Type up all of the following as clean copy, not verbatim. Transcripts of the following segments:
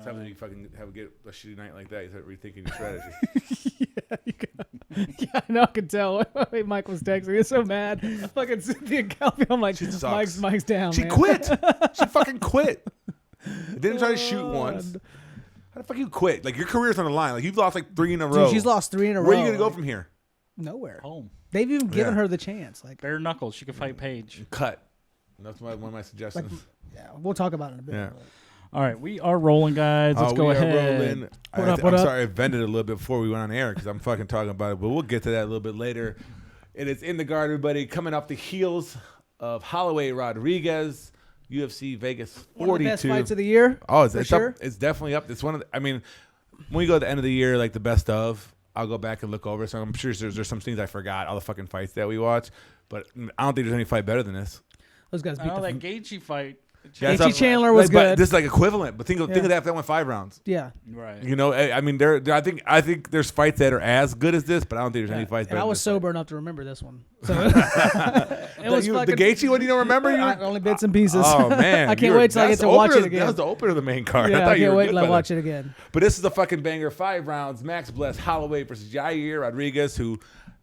Sometimes you fucking get a shitty night like that. You start rethinking your strategy. Yeah, I know. I could tell. Wait, Mike was texting. He's so mad. Fucking Cynthia Calvillo. I'm like, Mike's down. She man. quit. She fucking quit. Didn't try to shoot once. How the fuck you quit? Like, your career's on the line. Like, you've lost like 3 in a row. Dude, she's lost 3 in a row. Where are you gonna go from here? Nowhere. Home. They've even given her the chance. Like bare knuckles. She could fight Paige. Cut. That's one of my suggestions. yeah, we'll talk about it in a bit. Yeah. All right, we are rolling, guys. Let's go ahead. I'm sorry I vented a little bit before we went on air because I'm fucking talking about it, but we'll get to that a little bit later. It is in the guard, everybody, coming off the heels of Holloway Rodriguez, UFC Vegas 42. One of the best fights of the year. Oh, it's sure. up. It's definitely up. It's one of the, I mean, when we go at the end of the year, like the best of, I'll go back and look over. So I'm sure there's some things I forgot, all the fucking fights that we watch, but I don't think there's any fight better than this. Those guys beat that Gaethje fight. Gaethje Chandler was good. good. This is like equivalent, but think of that if that went 5 rounds. Yeah, right. You know, I mean, I think there's fights that are as good as this, but I don't think there's any fights. And I was sober enough to remember this one. So it was the Gaethje one. You don't remember? Only bits and pieces. Oh man, I can't wait till I get to watch it again. That was the opener of the main card. Yeah, I can't wait till I watch it again. But this is a fucking banger. 5 rounds. Max Bless Holloway versus Jair Rodriguez, who.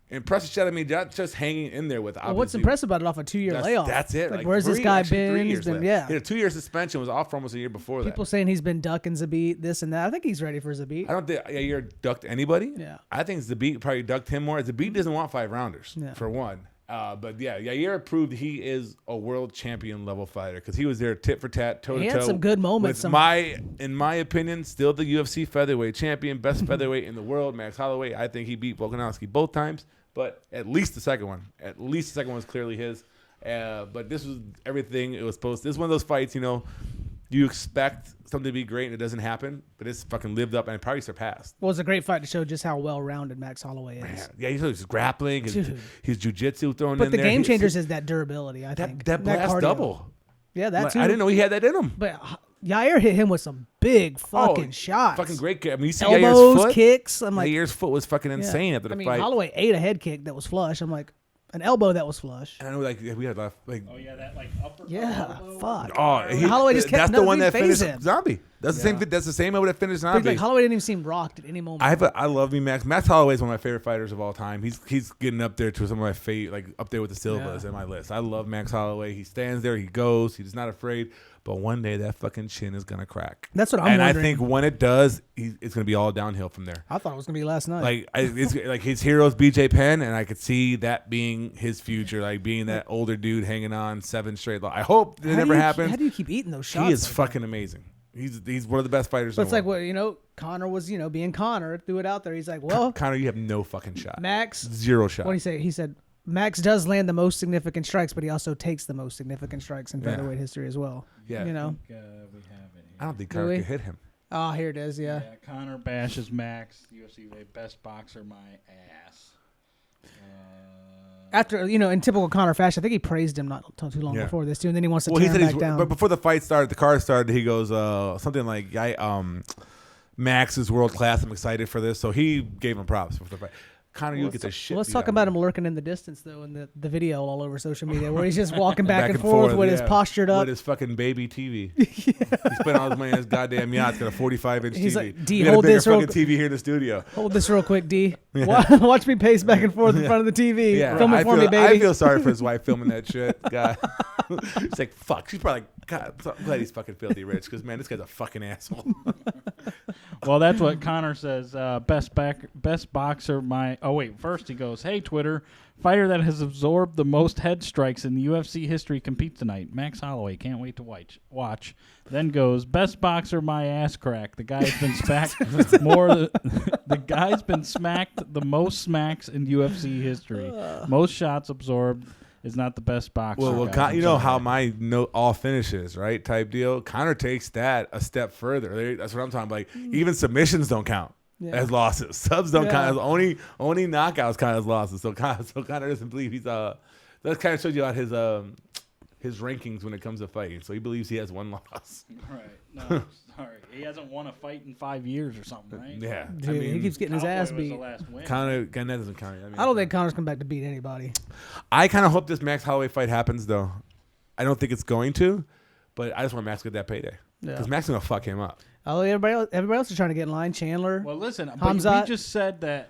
Impressive shot. I mean, just hanging in there with. Well, what's impressive about it off a 2-year layoff? That's it. Like where's this guy been? 3 He's years been, He had a 2-year suspension. Was off for almost a year before that. People saying he's been ducking Zabit, this and that. I think he's ready for Zabit. I don't think Jair ducked anybody. Yeah. I think Zabit probably ducked him more. Zabit doesn't want 5 rounders for one. But yeah, Jair proved he is a world champion level fighter because he was there tit for tat, toe to toe. He had some good moments. In my opinion, still the UFC featherweight champion, best featherweight in the world, Max Holloway. I think he beat Volkanovski both times. But at least the second one. At least the second one was clearly his. But this was everything it was supposed to. This is one of those fights, you know, you expect something to be great and it doesn't happen, but it's fucking lived up and it probably surpassed. Well, it's a great fight to show just how well-rounded Max Holloway is. Man. Yeah, he's grappling, his jiu-jitsu thrown but in there. But the game changers is that durability, I think. That blast cardio. double. Yeah, that too. I didn't know he had that in him. But Jair hit him with some big fucking shots. Fucking great. I mean, you see elbows, Jair's foot? Kicks. I'm like, Jair's foot was fucking insane after the fight. I mean, Holloway ate a head kick that was flush. I'm like, an elbow that was flush. I know, like we had like. Oh yeah, that like upper. Yeah, fuck. Oh, Holloway just kept. That's the one that finished him. Zombie. That's the same. That's the same elbow that finished Zombie. Like Holloway didn't even seem rocked at any moment. I love me Max. Max Holloway is one of my favorite fighters of all time. He's getting up there to some of my favorite, like up there with the Silvas in my list. I love Max Holloway. He stands there. He goes. He's not afraid. But one day that fucking chin is gonna crack. That's what I'm wondering. And I think when it does, it's gonna be all downhill from there. I thought it was gonna be last night. Like it's like his hero's BJ Penn, and I could see that being his future, like being that older dude hanging on 7 straight. I hope it never happens. How do you keep eating those shots? He is fucking amazing. He's one of the best fighters. But it's like what Conor was, being Conor, threw it out there. He's like, well, Conor, you have no fucking shot. Max, 0 shot. What did he say? He said Max does land the most significant strikes, but he also takes the most significant strikes in featherweight history as well. Yeah, we have it here. I don't think Conor could hit him. Oh, here it is. Yeah. Conor bashes Max. UFC best boxer, my ass. After in typical Conor fashion, I think he praised him not too long before this too, and then he wants to tear him back down. But before the fight started, the card started, he goes something like, Max is world class. I'm excited for this. So he gave him props before the fight. Conor, you get the shit. Let's talk about him lurking in the distance, though, in the video all over social media, where he's just walking back and forth with his postured up. With his fucking baby TV. He spent all his money on his goddamn yacht. It's got a 45-inch TV. He's like, D, hold this fucking TV here in the studio. Hold this real quick, D. Watch me pace back and forth in front of the TV. Yeah, Film it for me, baby. I feel sorry for his wife filming that shit. God. It's like, fuck. She's probably like, God, I'm glad he's fucking filthy rich because, man, this guy's a fucking asshole. Well, that's what Conor says. Best boxer, first he goes, hey, Twitter, fighter that has absorbed the most head strikes in the UFC history competes tonight. Max Holloway, can't wait to watch. Then goes, best boxer, my ass crack. The guy's been smacked the guy's been smacked the most smacks in UFC history. Most shots absorbed. Is not the best boxer. Well, you know how my note all finishes, right? Type deal. Conor takes that a step further. That's what I'm talking about. Like, even submissions don't count as losses. Subs don't count as only knockouts count as losses. So Conor doesn't believe he's that kind of shows you about his rankings when it comes to fighting. So he believes he has 1 loss. Right. No, sorry. He hasn't won a fight in 5 years or something, right? Yeah. Dude, I mean, he keeps getting his ass beat. Conor, that doesn't count. I don't think Conor's come back to beat anybody. I kind of hope this Max Holloway fight happens, though. I don't think it's going to, but I just want Max to get that payday. Because Max is gonna fuck him up. Oh, everybody else is trying to get in line. Chandler. Well, listen, but Hamzat. we just said that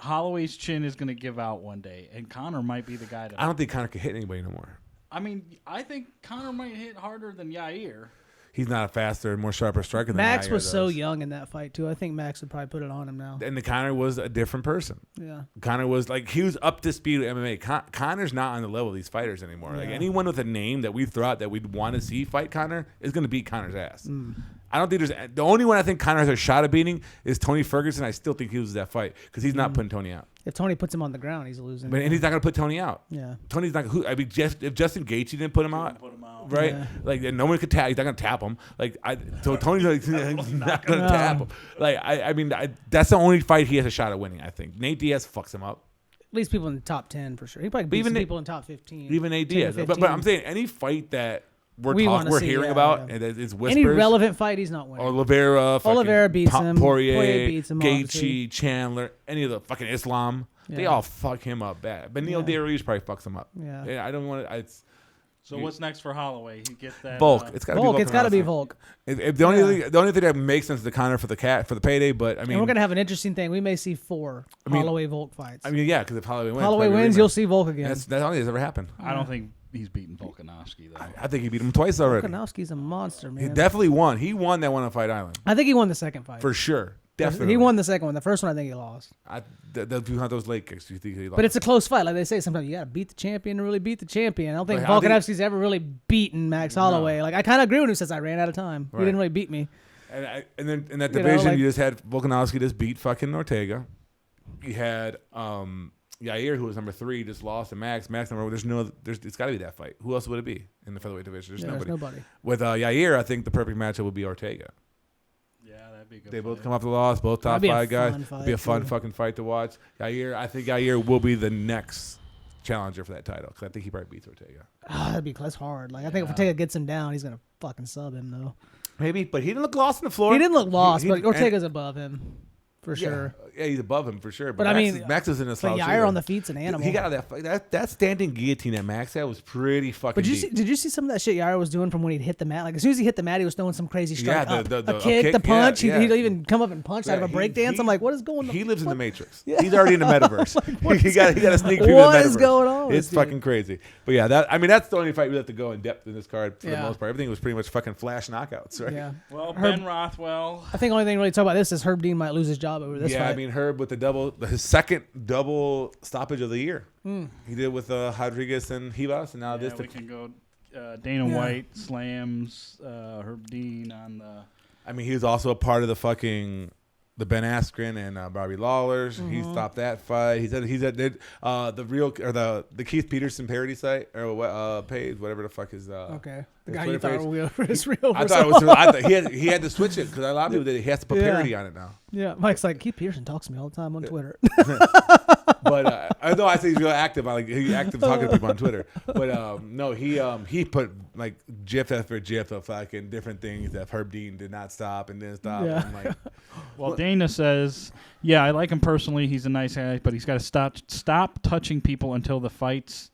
Holloway's chin is going to give out one day, and Conor might be the guy to. I don't think Conor can hit anybody no more. I mean, I think Conor might hit harder than Jair. He's not a faster, more sharper striker than Max Jair was does. so young in that fight too. I think Max would probably put it on him now. And the Conor was a different person. Yeah. Conor was like, he was up to speed with MMA. Conor's not on the level of these fighters anymore. Like anyone with a name that we thought that we'd want to see fight Conor is going to beat Conor's ass. I don't think the only one I think Conor has a shot at beating is Tony Ferguson. I still think he loses that fight because he's not putting Tony out. If Tony puts him on the ground, he's losing. And he's not going to put Tony out. Yeah. Tony's not. If Justin Gaethje didn't put him out, right? Yeah. Like no one could tap. He's not going to tap him. So Tony's like he's not going to tap him. Like I mean, that's the only fight he has a shot at winning. I think Nate Diaz fucks him up. At least people in the top 10 for sure. He probably beats people in top 15. Even Nate Diaz. But I'm saying any fight that we're hearing about and it's whispers. Any relevant fight, he's not winning. Oliveira beats him. Poirier beats him. Gaethje, Chandler, any of the fucking Islam. Yeah. They all fuck him up bad. But Neil Darius probably fucks him up. Yeah. I don't want to. So what's next for Holloway? He gets that Volk. It's got to be Volk. It's got to be Volk. The only thing that makes sense is the Conor for the payday. But I mean, and we're gonna have an interesting thing. We may see 4 Holloway Volk fights. I mean, yeah, because if Holloway wins, you'll see Volk again. That's only has ever happened. I don't think he's beaten Volkanovski though. I think he beat him twice already. Volkanovski's a monster, man. He definitely won. He won that one on Fight Island. I think he won the second fight for sure. Definitely. He won the second one. The first one, I think he lost. Those late kicks. You think he lost? But it's a close fight. Like they say, sometimes you got to beat the champion to really beat the champion. I don't think Volkanovski's ever really beaten Max Holloway. No. Like I kind of agree with him. He says I ran out of time. Right. He didn't really beat me. And then in that division, you just had Volkanovski just beat fucking Ortega. You had Jair, who was number 3, just lost to Max. Max number 1. It's got to be that fight. Who else would it be in the featherweight division? There's nobody. With Jair, I think the perfect matchup would be Ortega. They both come off the loss, both top 5 guys. It'd be a fun fucking fight to watch. I think Jair will be the next challenger for that title because I think he probably beats Ortega. That's hard. Like I think if Ortega gets him down, he's gonna fucking sub him though. Maybe, but he didn't look lost on the floor. He didn't look lost, but Ortega's above him. For sure. Yeah, he's above him for sure. But Max is in a slouch. Jair on the feet's an animal. He got that standing guillotine that Max had was pretty fucking. But did you see some of that shit Jair was doing from when he'd hit the mat? Like as soon as he hit the mat, he was throwing some crazy strike. Yeah, the kick, the punch. He'd even come up and punch out of a breakdance. I'm like, what is going on? He lives in the Matrix. Yeah. He's already in the metaverse. Like, he got a sneak peek. What is going on? It's fucking crazy. But yeah, that's the only fight we have to go in depth in this card for the most part. Everything was pretty much fucking flash knockouts, right? Yeah. Well, Ben Rothwell. I think the only thing really to talk about this is Herb Dean might lose his job over this fight. Yeah, I mean Herb with his second double stoppage of the year. He did with Rodriguez and Rivas, and now this. We can go. Dana White slams Herb Dean on the. I mean, he was also a part of the Ben Askren and Bobby Lawler's. He stopped that fight. He's at the Keith Peterson parody site or page, whatever the fuck is. Okay, the guy you thought was real. I thought it was. I thought he had to switch it because a lot of people he has to put parody on it now. Yeah, Mike's like Keith Peterson talks to me all the time on Twitter. But I know I say he's real active. He's active talking to people on Twitter. But no, he put like GIF after GIF of fucking different things that Herb Dean did not stop and didn't stop. Yeah. And like, well, Dana says, yeah, I like him personally. He's a nice guy, but he's got to stop touching people until the fight's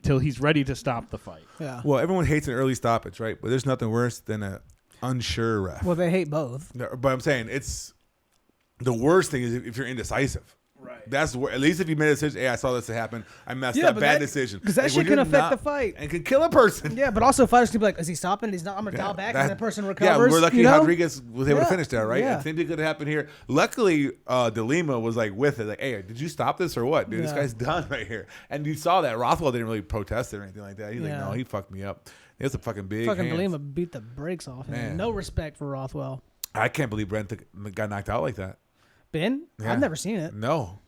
till he's ready to stop the fight. Yeah. Well, everyone hates an early stoppage, right? But there's nothing worse than an unsure ref. Well, they hate both. But I'm saying it's the worst thing is if you're indecisive. Right. That's at least if you made a decision. Hey, I saw this happen. I messed up. Bad decision. Because that shit can affect the fight and can kill a person. Yeah, but also fighters can be like, "Is he stopping? He's not. I'm gonna dial back." And the person recovers. Yeah, we're lucky Rodriguez was able to finish that, right? Yeah. And same thing could happen here. Luckily, De Lima was like with it, like, "Hey, did you stop this or what, dude? This guy's done right here." And you saw that Rothwell didn't really protest it or anything like that. He's like, "No, he fucked me up." It's a fucking big. Fucking De Lima beat the brakes off him. No respect for Rothwell. I can't believe Brent got knocked out like that. Ben? Yeah. I've never seen it. No.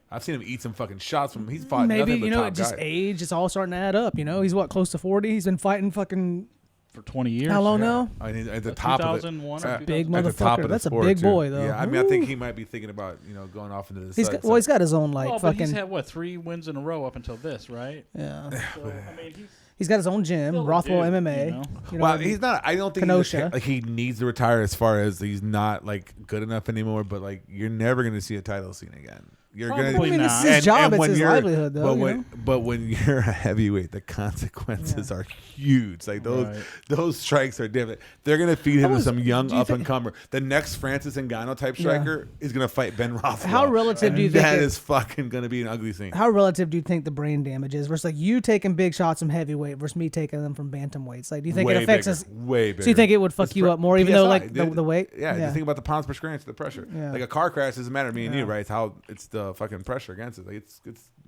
I've seen him eat some fucking shots from. He's fought. Maybe nothing but top just guys. Age. It's all starting to add up. He's what, close to 40. He's been fighting fucking for 20 years. How long now? I mean, at the top of it. 2001. Big motherfucker. That's a big boy though. Yeah, I mean, I think he might be thinking about going off into this. He's got his own fucking. But he's had 3 wins in a row up until this, right? Yeah. So, I mean, he's got his own gym, Rothwell MMA. Well, he's not. I don't think he needs to retire. As far as he's not good enough anymore. But you're never going to see a title scene again. You're Probably gonna. I mean, not. it's his job. It's his livelihood, though. But when you're a heavyweight, the consequences are huge. Like those strikes are different. They're gonna feed him to some young up and comer. The next Francis Ngannou type striker is gonna fight Ben Rothwell. How relative do you think that is fucking gonna be an ugly thing? How relative do you think the brain damage is versus like you taking big shots from heavyweight versus me taking them from bantamweights? Like, do you think it affects us? Way bigger. So you think it would fuck you up more, even though like the weight? Yeah, just think about the pounds per square inch, the pressure. Yeah. Like a car crash doesn't matter to me and you, right? It's how it's the fucking pressure against it. Like it's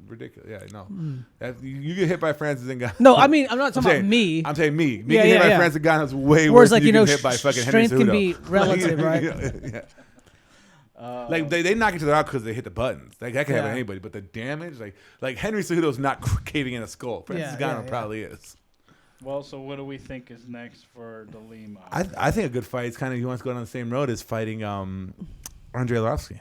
ridiculous. Yeah, no. You get hit by Francis Ngannou. No, I mean I'm not talking about me. I'm saying me. Me getting hit by Francis Ngannou is way worse like, than you get hit by fucking Henry Cejudo. Strength can be relative, right? Yeah. Like they knock each other out because they hit the buttons. Like that can happen to anybody. But the damage, like Henry Cejudo's not caving in a skull. Francis Ngannou probably is. Well, so what do we think is next for De Lima? I think a good fight is kind of, he wants to go down the same road as fighting Andrei Arlovski.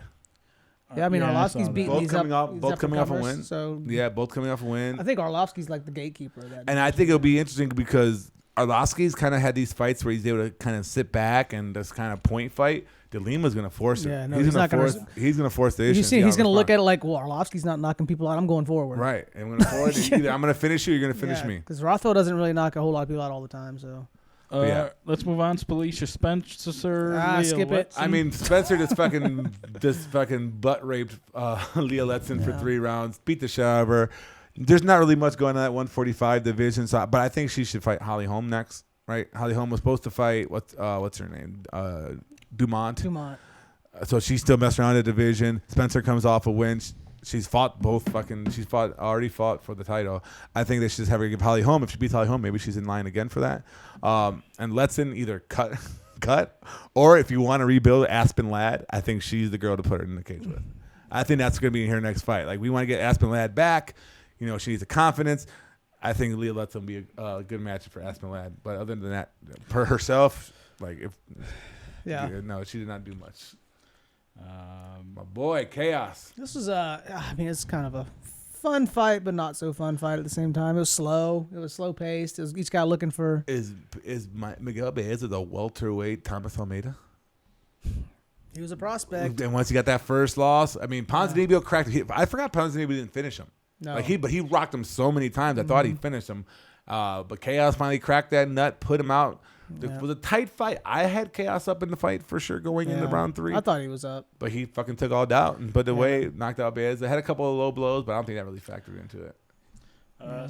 Yeah, I mean Arlovski's beating these up. Both coming off a win. So yeah, both coming off a win. I think Arlovski's like the gatekeeper of that. And I think it'll be interesting because Arlovski's kind of had these fights where he's able to kind of sit back and just kind of point fight. De Lima's going to force it. Yeah, no, he's going to force the issue. He's going to look at it like, well, Arlovski's not knocking people out. I'm going forward. Right. And I'm going to forward. Either I'm going to finish you or you're going to finish me. Because Rothwell doesn't really knock a whole lot of people out all the time. So. Let's move on. Felicia Spencer. Skip it. I mean, Spencer just fucking butt raped Leah Letson for 3 rounds, beat the shit out of her. There's not really much going on at 145 division, but I think she should fight Holly Holm next, right? Holly Holm was supposed to fight what's her name, Dumont. So she's still messing around in the division. Spencer comes off a win. She's already fought for the title. I think they should just have her give Holly Holm. If she beats Holly Holm, maybe she's in line again for that. And Letson either cut, or if you want to rebuild Aspen Ladd, I think she's the girl to put her in the cage with. I think that's going to be in her next fight. Like, we want to get Aspen Ladd back. You know, she needs the confidence. I think Leah Letson will be a good match for Aspen Ladd. But other than that, per herself, no, she did not do much. My boy, Chaos. This was it's kind of a fun fight, but not so fun fight at the same time. It was slow. It was slow paced. It was each guy looking for. Is Miguel Baeza the welterweight Thomas Almeida? He was a prospect. And once he got that first loss, I mean, Ponzinibbio cracked. I forgot Ponzinibbio didn't finish him. No. But he rocked him so many times. I thought he finished him. But Chaos finally cracked that nut, put him out. It was a tight fight. I had Chaos up in the fight for sure going into round 3. I thought he was up. But he fucking took all doubt and put away, knocked out Baeza. Had a couple of low blows, but I don't think that really factored into it.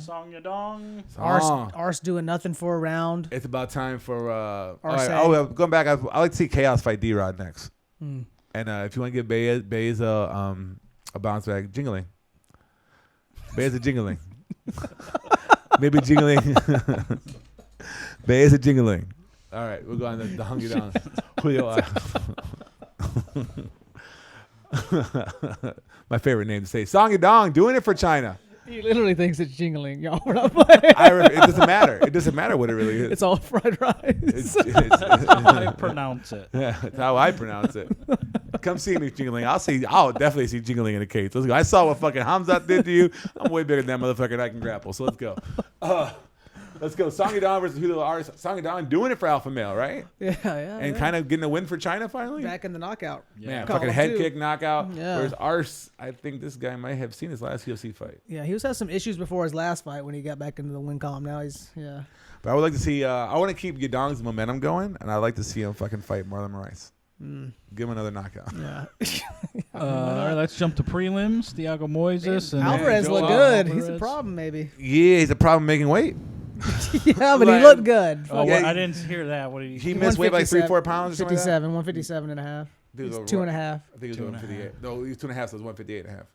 Song Yadong. Ars doing nothing for a round. It's about time for... going back, I'd like to see Chaos fight D-Rod next. And if you want to give Baeza a bounce back, Jingling. Baeza Jingling. Maybe Jingling... Baeza Jingling. All right, we'll go on the Hung Down. My favorite name to say. Song Yadong, doing it for China. He literally thinks it's jingling. Y'all, we're not playing. It doesn't matter. It doesn't matter what it really is. It's all fried rice. It's how I pronounce it. Yeah, it's how I pronounce it. Come see me, Jingling. I'll definitely see Jingling in the cage. Let's go. I saw what fucking Hamzat did to you. I'm way bigger than that motherfucker and I can grapple. So let's go. Let's go. Song Yadong versus Julio Ars. Song Yadong doing it for Alpha Male, right? Yeah. And kind of getting a win for China finally. Back in the knockout. Yeah. Man, fucking head kick knockout. Yeah. Whereas Ars, I think this guy might have seen his last UFC fight. Yeah, he was having some issues before his last fight when he got back into the win column. Now he's, But I would like to see, I want to keep Yadong's momentum going, and I'd like to see him fucking fight Marlon Moraes. Give him another knockout. Yeah. All right, let's jump to prelims. Thiago Moises and Alvarez looked good. He's a problem, maybe. Yeah, he's a problem making weight. Yeah, but he looked good. I didn't hear that. What did he missed weight like 3-4 pounds? 57, 157 and a half. He's 2.5. I think he was 158. No, he was 2.5, so it was 158 and a half.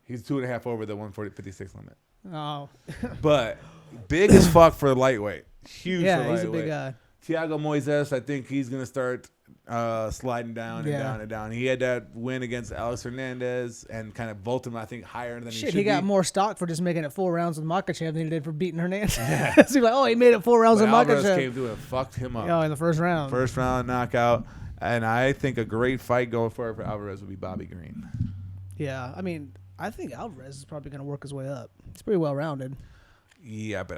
He's 2.5 over the 156 limit. Oh. But big as fuck for lightweight. Huge for lightweight. Yeah, he's a big guy. Thiago Moises, I think he's going to start sliding down and down and down. He had that win against Alex Hernandez and kind of vaulted him, I think, higher than he should be. He got more stock for just making it 4 rounds with Makhachev than he did for beating Hernandez. Yeah. So he's like, he made it 4 rounds with Makhachev. Alvarez came through and fucked him up. Oh, in the first round. First round knockout. And I think a great fight going forward for Alvarez would be Bobby Green. Yeah, I mean, I think Alvarez is probably going to work his way up. He's pretty well-rounded. Yeah, but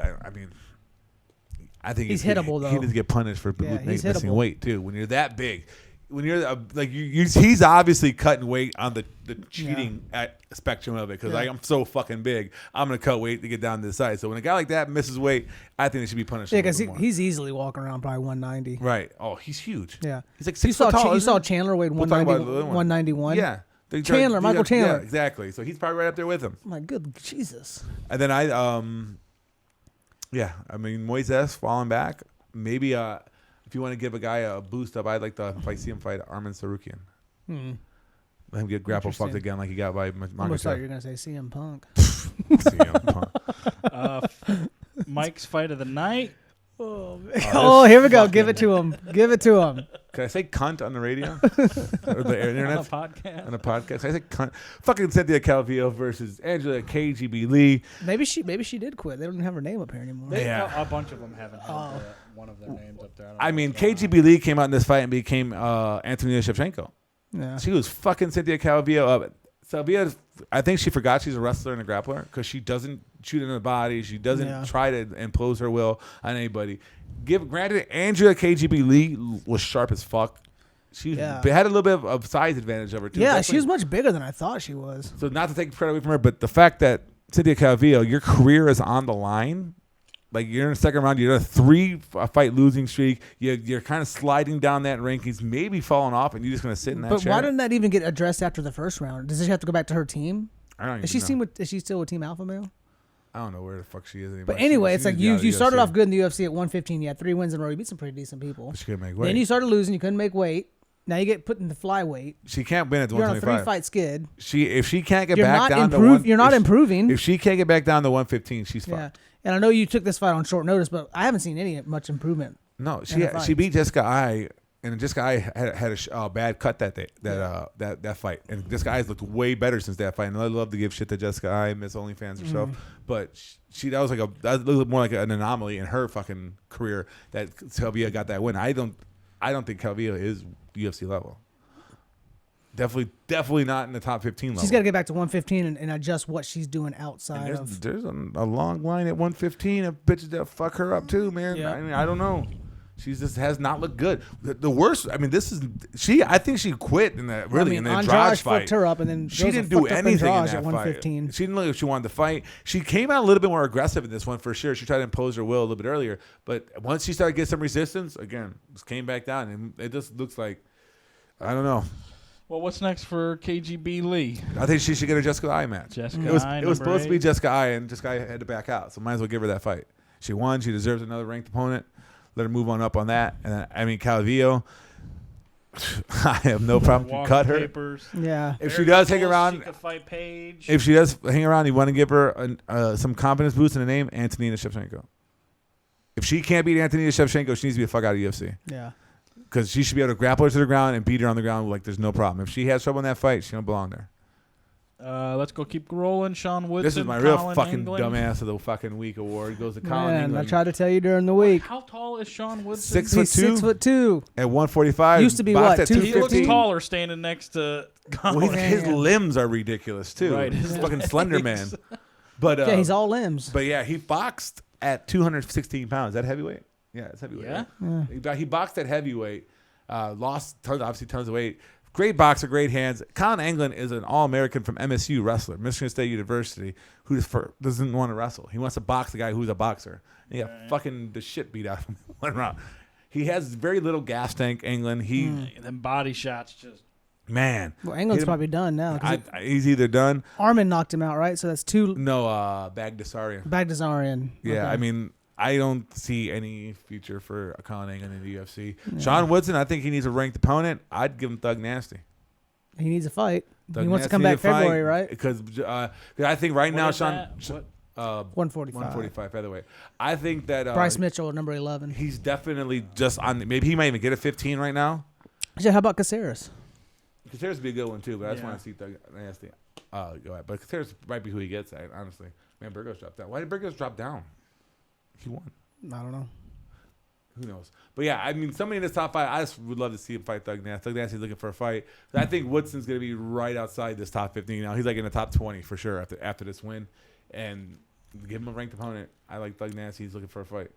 I think he's hittable, though. He needs to get punished for missing weight, too. When you're that big, when you're he's obviously cutting weight on the cheating spectrum of it because I'm so fucking big. I'm gonna cut weight to get down to the side. So when a guy like that misses weight, I think they should be punished. Yeah, because he's easily walking around probably 190. Right. Oh, he's huge. Yeah, he's like 6 foot tall. You saw Chandler weighed 191. Yeah. Michael Chandler. Yeah, exactly. So he's probably right up there with him. My good Jesus. And then Moises falling back. Maybe if you want to give a guy a boost up, I'd like to see him fight Arman Sarukian. Let him get grapple fucked again like he got by Magachev. I almost thought you were going to say CM Punk. CM Punk. Mike's fight of the night. Oh, here we go. Give it to him. Give it to him. Can I say cunt on the radio? Or the internet? On a podcast. On a podcast. Can I say cunt? Fucking Cynthia Calvillo versus Angela Kgb Lee. Maybe she did quit. They don't have her name up here anymore. A bunch of them haven't had one of their names up there. I mean, Kgb Lee came out in this fight and became Antonina Shevchenko. Yeah. She was fucking Cynthia Calvillo up. Sylvia, I think she forgot she's a wrestler and a grappler because she doesn't shoot in the body. She doesn't try to impose her will on anybody. Granted, Angela Kgb Lee was sharp as fuck. She had a little bit of size advantage over her too. Yeah, she was much bigger than I thought she was. So not to take credit away from her, but the fact that Cynthia Calvillo, your career is on the line. Like you're in the second round, you're in a 3-fight losing streak. You're kind of sliding down that rankings, maybe falling off, and you're just going to sit in that chair. But why didn't that even get addressed after the first round? Does she have to go back to her team? I don't even know. Is she still with Team Alpha Male? I don't know where the fuck she is anymore. But anyway, it's like you started off good in the UFC at 115. You had 3 wins in a row. You beat some pretty decent people. But she couldn't make weight. Then you started losing. You couldn't make weight. Now you get put in the flyweight. She can't win at the You're 125. on a 3-fight skid. If she can't get back down to You're not improving. If she can't get back down to 115, she's fucked. And I know you took this fight on short notice, but I haven't seen much improvement. No, she beat Jessica Ai, and Jessica Ai had a bad cut that day, that fight. And Jessica Ai's looked way better since that fight. And I love to give shit to Jessica Ai, Miss OnlyFans herself, but that was more like an anomaly in her fucking career that Calvillo got that win. I don't think Calvillo is UFC level. Definitely not in the top 15 level. She's got to get back to 115 and adjust what she's doing outside of. There's a long line at 115 of bitches that fuck her up too, man. Yeah. I mean, I don't know. She just has not looked good. The worst. I mean, I think she quit in that in the Andrade fight. Fucked her up, and then she didn't do anything in that at 115. Fight. She didn't look like she wanted to fight. She came out a little bit more aggressive in this one for sure. She tried to impose her will a little bit earlier, but once she started getting some resistance, again, just came back down, and it just looks like I don't know. Well, what's next for Kgb Lee? I think she should get a Jessica Ai match. It was supposed to be Jessica Ai, and Jessica Ai had to back out. So might as well give her that fight. She won. She deserves another ranked opponent. Let her move on up on that. And then, I mean, Calvillo, I have no problem to cut her. Papers. Yeah. If she does hang around, she could fight Paige. If she does hang around, you want to give her some confidence boost in the name, Antonina Shevchenko. If she can't beat Antonina Shevchenko, she needs to be the fuck out of UFC. Yeah. Because she should be able to grapple her to the ground and beat her on the ground like there's no problem. If she has trouble in that fight, she don't belong there. Let's go keep rolling. Sean Woodson. This is my real fucking dumbass of the fucking week award. It goes to Colin England. I tried to tell you during the week. How tall is Sean Woodson? 6'2". At 145. Used to be what? 250? He looks taller standing next to Colin. Well, his limbs are ridiculous too. Right. He's fucking slender man. But yeah, he's all limbs. But yeah, he boxed at 216 pounds. Is that heavyweight? Yeah, it's heavyweight. Yeah. Right? He boxed at heavyweight. Lost obviously tons of weight. Great boxer, great hands. Colin England is an All-American from MSU wrestler, Michigan State University, who doesn't want to wrestle. He wants to box the guy who's a boxer. And he got fucking the shit beat out of him in one round. He has very little gas tank, England. Them body shots just... Man. Well, England's probably done now. He's either done. Armin knocked him out, right? So that's 2... No, Bagdasarian. Yeah, okay. I mean... I don't see any future for Colin England in the UFC. Yeah. Sean Woodson, I think he needs a ranked opponent. I'd give him Thug Nasty. He needs a fight. He wants to come back February, right? Because I think right now, Sean... 145. 145 featherweight. I think that... Bryce Mitchell, number 11. He's definitely just on... Maybe he might even get a 15 right now. Yeah, how about Caceres? Caceres would be a good one, too, but I just want to see Thug Nasty go ahead. But Caceres might be who he gets at, honestly. Man, Burgos dropped down. Why did Burgos drop down? He won. I don't know. Who knows? But yeah, I mean, somebody in this top 5, I just would love to see him fight Thug Nasty. Thug Nasty's looking for a fight. I think Woodson's going to be right outside this top 15 now. He's like in the top 20 for sure after this win. And give him a ranked opponent. I like Thug Nasty. He's looking for a fight.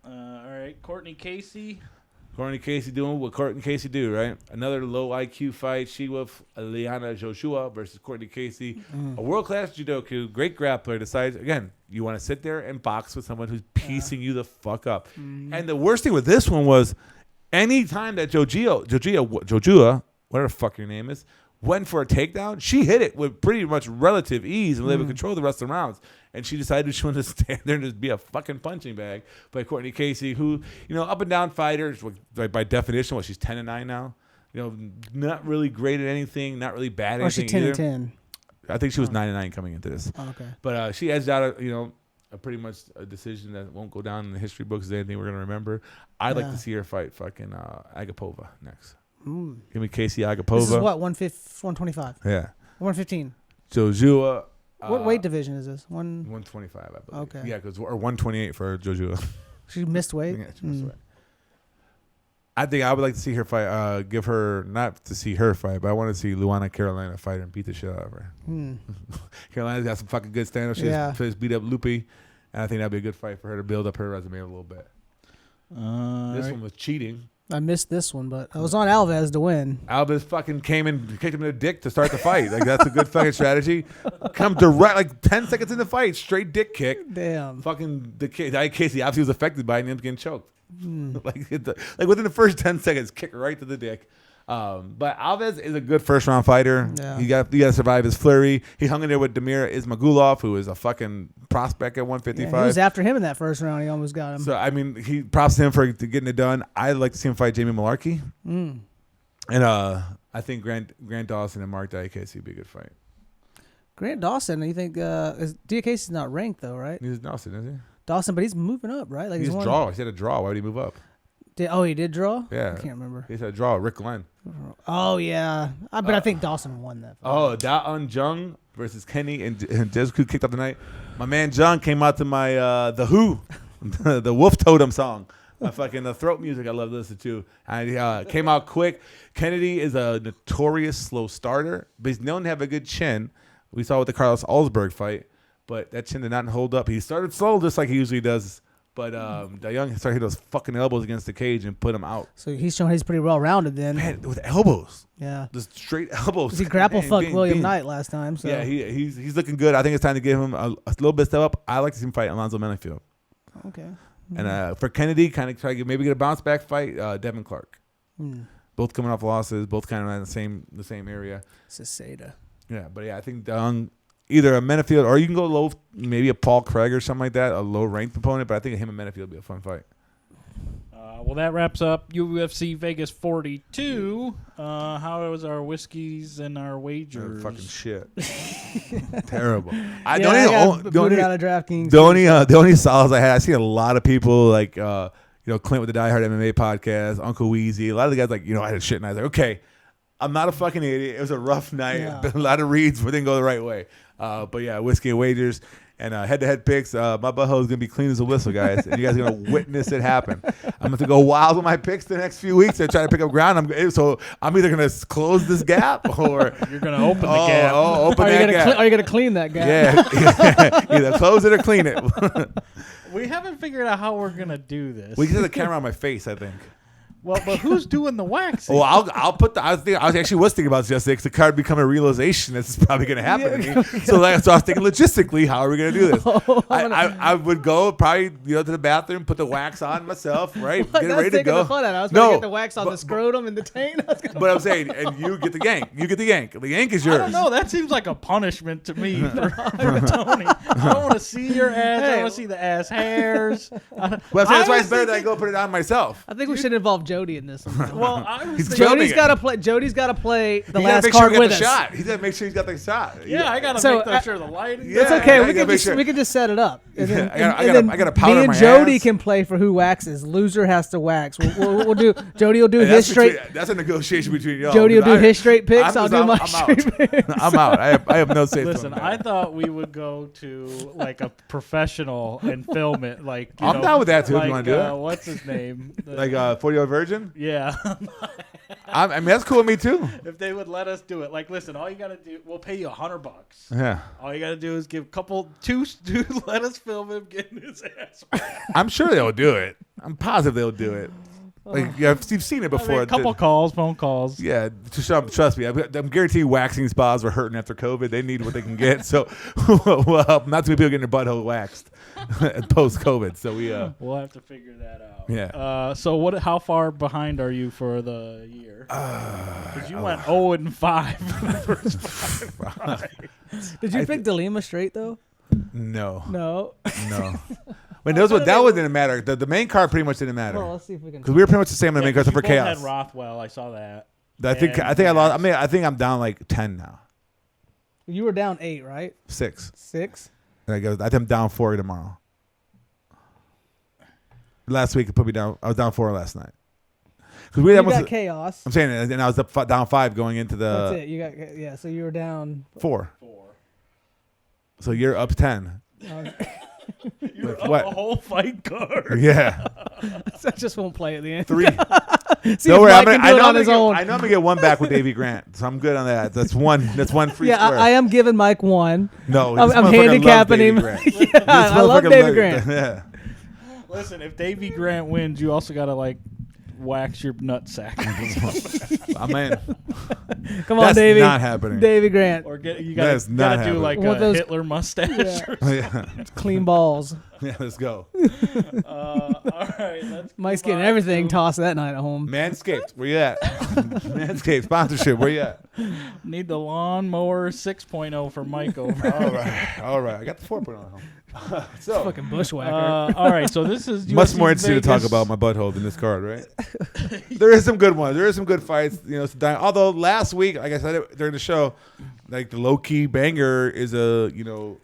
All right. Courtney Casey. Courtney Casey doing what Courtney Casey do, right? Another low IQ fight. She with Liana Joshua versus Courtney Casey. A world-class judoka, great grappler, decides, again, you want to sit there and box with someone who's piecing you the fuck up. And the worst thing with this one was any time that Joshua, whatever the fuck your name is, went for a takedown, she hit it with pretty much relative ease and was able to control the rest of the rounds. And she decided she wanted to stand there and just be a fucking punching bag by Courtney Casey, who, up and down fighters, by definition, she's 10-9 now. Not really great at anything, not really bad at anything either. 10-10. I think she was 9-9 coming into this. Oh, okay. But she edged out, a pretty much a decision that won't go down in the history books as anything we're going to remember. I'd like to see her fight fucking Agapova next. Give me Casey Agapova. This is what, 125? Yeah. 115. Joshua. What weight division is this? 125, I believe. Okay. Yeah, or 128 for Joshua. She missed weight? Yeah, she missed weight. I think I would like to see her fight, give her, not to see her fight, but I want to see Luana Carolina fight her and beat the shit out of her. Carolina's got some fucking good stand-up. She just beat up Lupe, and I think that'd be a good fight for her to build up her resume a little bit. This one was cheating. I missed this one, but I was on Alves to win. Alves fucking came and kicked him in the dick to start the fight. Like, that's a good fucking strategy. Come direct, 10 seconds in the fight, straight dick kick. Damn. Fucking Casey obviously was affected by it and ended up getting choked. Like within the first 10 seconds, kick right to the dick. But Alves is a good first round fighter. Yeah. You got to survive his flurry. He hung in there with Damir Ismagulov, who is a fucking prospect at 155. Yeah, he was after him in that first round. He almost got him. So I mean, he props to him for getting it done. I'd like to see him fight Jamie Malarkey. And I think Grant Dawson and Mark Diaz would be a good fight. Grant Dawson, you think Diaz is not ranked though, right? He's Dawson, isn't he? Dawson, but he's moving up, right? Like he's draw. He said a draw. Why would he move up? He did draw? Yeah. I can't remember. He said a draw. Rick Glenn. Oh, yeah. But I think Dawson won that fight. Oh, Da-Un Jung versus Kenny and Jesuku kicked off the night. My man Jung came out to my The Who, the Wolf Totem song. The throat music I love to listen to. And came out quick. Kennedy is a notorious slow starter, but he's known to have a good chin. We saw with the Carlos Alsberg fight. But that chin did not hold up. He started slow just like he usually does. But the young started hitting those fucking elbows against the cage and put him out. So he's showing he's pretty well rounded then. Man, with elbows. Yeah. Just straight elbows. He grapple fucked William Knight last time. So. Yeah, he's looking good. I think it's time to give him a little bit step up. I like to see him fight Alonzo Menifield. Okay. And for Kennedy, kind of try to maybe get a bounce back fight, Devin Clark. Both coming off losses, both kind of in the same area. Cesada. Yeah, but I think either a Menifield or you can go low, maybe a Paul Craig or something like that, a low-ranked opponent. But I think him and Menifield would be a fun fight. Well, that wraps up UFC Vegas 42. How was our whiskeys and our wagers? Fucking shit. Terrible. I got booted out of DraftKings. The only solids I had, I see a lot of people like, Clint with the Die Hard MMA podcast, Uncle Weezy. A lot of the guys like, I had shit, and I was like, okay, I'm not a fucking idiot. It was a rough night. Yeah. A lot of reads, but didn't go the right way. But yeah, whiskey and wagers and head-to-head picks. My butthole is going to be clean as a whistle, guys. And you guys are going to witness it happen. I'm going to go wild with my picks the next few weeks and try to pick up ground. I'm either going to close this gap or... You're going to open the gap. Open that gap. Are you going to clean that gap? Yeah. Either close it or clean it. We haven't figured out how we're going to do this. We can have the camera on my face, I think. Well, but who's doing the waxing? Well, I'll put the. I was thinking about this yesterday because the card become a realization this is probably going to happen to me. So I was thinking logistically, how are we going to do this? I would go probably to the bathroom, put the wax on myself, right? Get ready to go. I was going to get the wax on the scrotum and the taint. But I'm saying, and you get the yank. You get the yank. The yank is yours. I don't know. That seems like a punishment to me for Tony. I don't want to see your ass. I don't want to see the ass hairs. Well, that's why it's better that I go put it on myself. I think we should involve Jody in this one. Well, I was Jody's got to play. Jody's got to play the last card with us. Shot. He's got to make sure he's got the shot. Yeah, I got to make sure the lighting. It's okay. We can just set it up. And then, I got to powder me and my Jody ass. Can play for who waxes. Loser has to wax. We'll do. Jody will do his straight. That's a negotiation between y'all. Jody will do his straight picks. I'll do my straight picks. I'm out. I have no say. Listen, I thought we would go to like a professional and film it. Like I'm down with that too. If you want to do it. What's his name? Like 40-year-old virgin. Yeah. I mean, that's cool with me too. If they would let us do it, like, listen, all you gotta do, we'll pay you $100. Yeah. All you gotta do is give two, let us film him getting his ass. I'm sure they'll do it. I'm positive they'll do it. Like you've seen it before. A couple calls, phone calls. Yeah, trust me. I'm guaranteeing waxing spas were hurting after COVID. They need what they can get. So we'll help. Not too many people getting their butthole waxed post COVID. So we'll have to figure that out. Yeah. So how far behind are you for the year? Because you went 0-5 for the first 5 fights. Did you pick DeLima straight though? No. Wait, that one didn't matter. The main card pretty much didn't matter. Well, let's see if we can. Because we were pretty much the same on the main card for Chaos. Had Rothwell. I saw that. I think I lost. I think I'm down like 10 now. You were down 8, right? 6. 6. And I think I'm down 4 tomorrow. Last week it put me down. I was down 4 last night. Because we got Chaos. I'm saying, and I was down 5 going into the. That's it. You got So you were down 4. So you're up 10. You're up a whole fight card. Yeah. I just won't play at the end. 3. Don't worry, I know I'm gonna get 1 back with Davey Grant, so I'm good on that. That's one free yeah, square. I am giving Mike 1. No, I'm handicapping him. Yeah, I love Davey Grant. Yeah. Listen, if Davey Grant wins, you also gotta wax your nutsack. I'm in. Come on, Davey. That's not happening. Davey Grant. Or you gotta do like a Hitler mustache. Yeah. Clean balls. Yeah, let's go. All right, let's. Mike's getting everything tossed that night at home. Manscaped, where you at? Manscaped sponsorship, where you at? Need the lawnmower 6.0 for Mike over. All right. I got the 4.0 at home. So fucking bushwhacker. All right, so this is UFC much more interesting Vegas. to talk about my butthole than this card, right? There is some good ones. There is some good fights. Although last week, like I said during the show, like the low key banger is a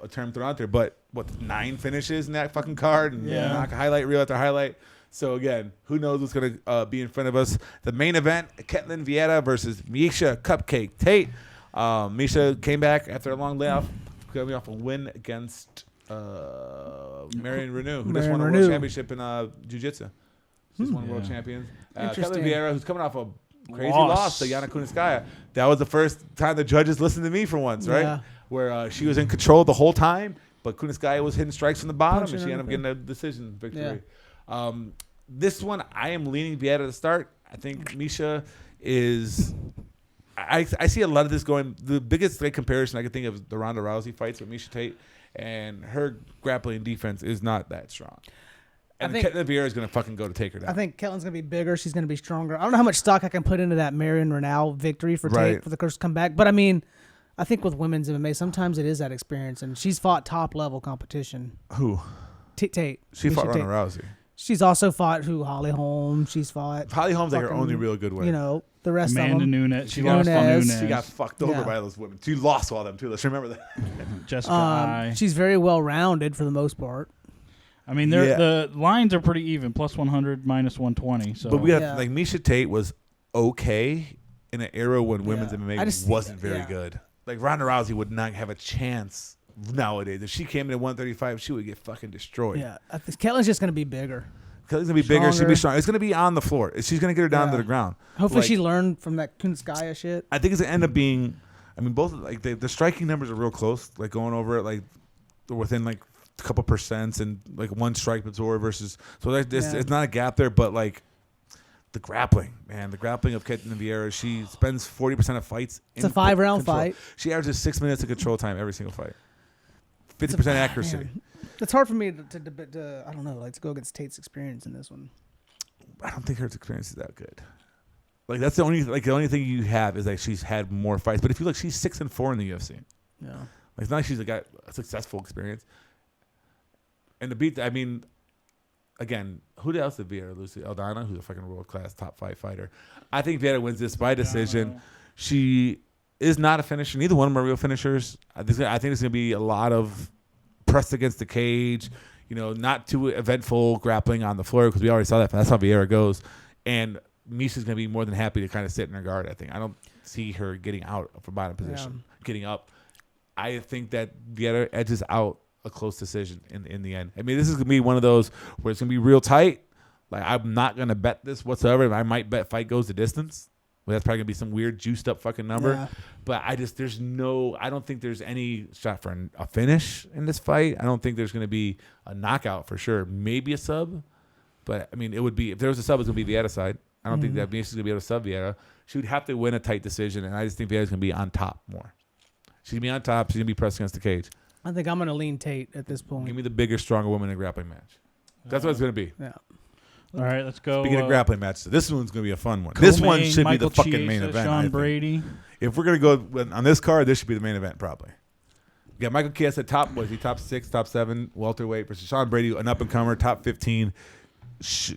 term thrown out there. But 9 finishes in that fucking card and knock a highlight reel after highlight. So again, who knows what's gonna be in front of us? The main event: Caitlyn Vieta versus Miesha Cupcake Tate. Miesha came back after a long layoff, coming off a win against Marion Reneau, who just won a world championship in jiu-jitsu. She's one world champion. Caitlyn Vieira, who's coming off a crazy loss to Yana Kunitskaya. That was the first time the judges listened to me for once, right? Yeah. Where she was in control the whole time, but Kunitskaya was hitting strikes from the bottom, and she ended up getting a decision victory. Yeah. This one, I am leaning Vieta to start. I think Miesha is... I see a lot of this going... The biggest comparison I can think of is the Ronda Rousey fights with Miesha Tate. And her grappling defense is not that strong. And Caitlyn Vieira is going to fucking go to take her down. I think Caitlyn's going to be bigger. She's going to be stronger. I don't know how much stock I can put into that Marion Reneau victory for Tate for the first comeback. But, I mean, I think with women's MMA, sometimes it is that experience. And she's fought top-level competition. Who? Tate. She fought Ronda Rousey. She's also fought Holly Holm. She's fought... Holly Holm's like her only real good win. The rest Amanda of them. Nunes. She lost on Nunes. She got fucked over by those women. She lost all of them, too. Let's remember that. Jessica she's very well-rounded for the most part. I mean, the lines are pretty even. Plus 100, minus 120. So. But we have, Miesha Tate was okay in an era when women's MMA wasn't very good. Like, Ronda Rousey would not have a chance nowadays. If she came in at 135, she would get fucking destroyed. Yeah. I think Caitlyn's just going to be bigger. Caitlyn's going to be bigger. She'll be strong. It's going to be on the floor. She's going to get her down to the ground. Hopefully she learned from that Kunitskaya shit. I think it's going to end up being, both the striking numbers are real close. Like going over it, within a couple percents and 1 strike absorb versus. So it's not a gap there, but the grappling, man, the grappling of Caitlyn Vieira. She spends 40% of fights. It's a 5-round fight. She averages 6 minutes of control time every single fight. 50% accuracy. Man. It's hard for me to I don't know, to go against Tate's experience in this one. I don't think her experience is that good. That's the only thing you have is she's had more fights. But if you look, she's 6-4 in the UFC. Yeah. It's not like she's got a successful experience. And to beat, again, who else did Vieira lose to? Aldana, who's a fucking world-class top 5 fighter. I think Vieira wins this by decision. She is not a finisher. Neither one of them are real finishers. I think it's going to be a lot of pressed against the cage, not too eventful grappling on the floor because we already saw that. That's how Vieira goes. And Miesha's going to be more than happy to kind of sit in her guard, I think. I don't see her getting out of her bottom position, getting up. I think that Vieira edges out a close decision in the end. This is going to be one of those where it's going to be real tight. I'm not going to bet this whatsoever. I might bet fight goes the distance. Well, that's probably going to be some weird juiced up fucking number. Yeah. But I don't think there's any shot for a finish in this fight. I don't think there's going to be a knockout for sure. Maybe a sub. But I mean, it would be if there was a sub, it's gonna be Vieta's side. I don't think that Miesha's gonna be able to sub Vieira. She would have to win a tight decision, and I just think Vieta's gonna be on top more. She's gonna be on top. She's gonna be pressed against the cage. I think I'm gonna lean Tate at this point. Give me the bigger, stronger woman in a grappling match. That's what it's gonna be. Yeah. All right, let's go. Speaking of grappling matches, this one's gonna be a fun one. This one should be the fucking main event. Sean Brady. If we're gonna go on this card, this should be the main event probably. You got Michael Chiesa top. Was he top 6, top 7 welterweight versus Sean Brady, an up and comer, top 15.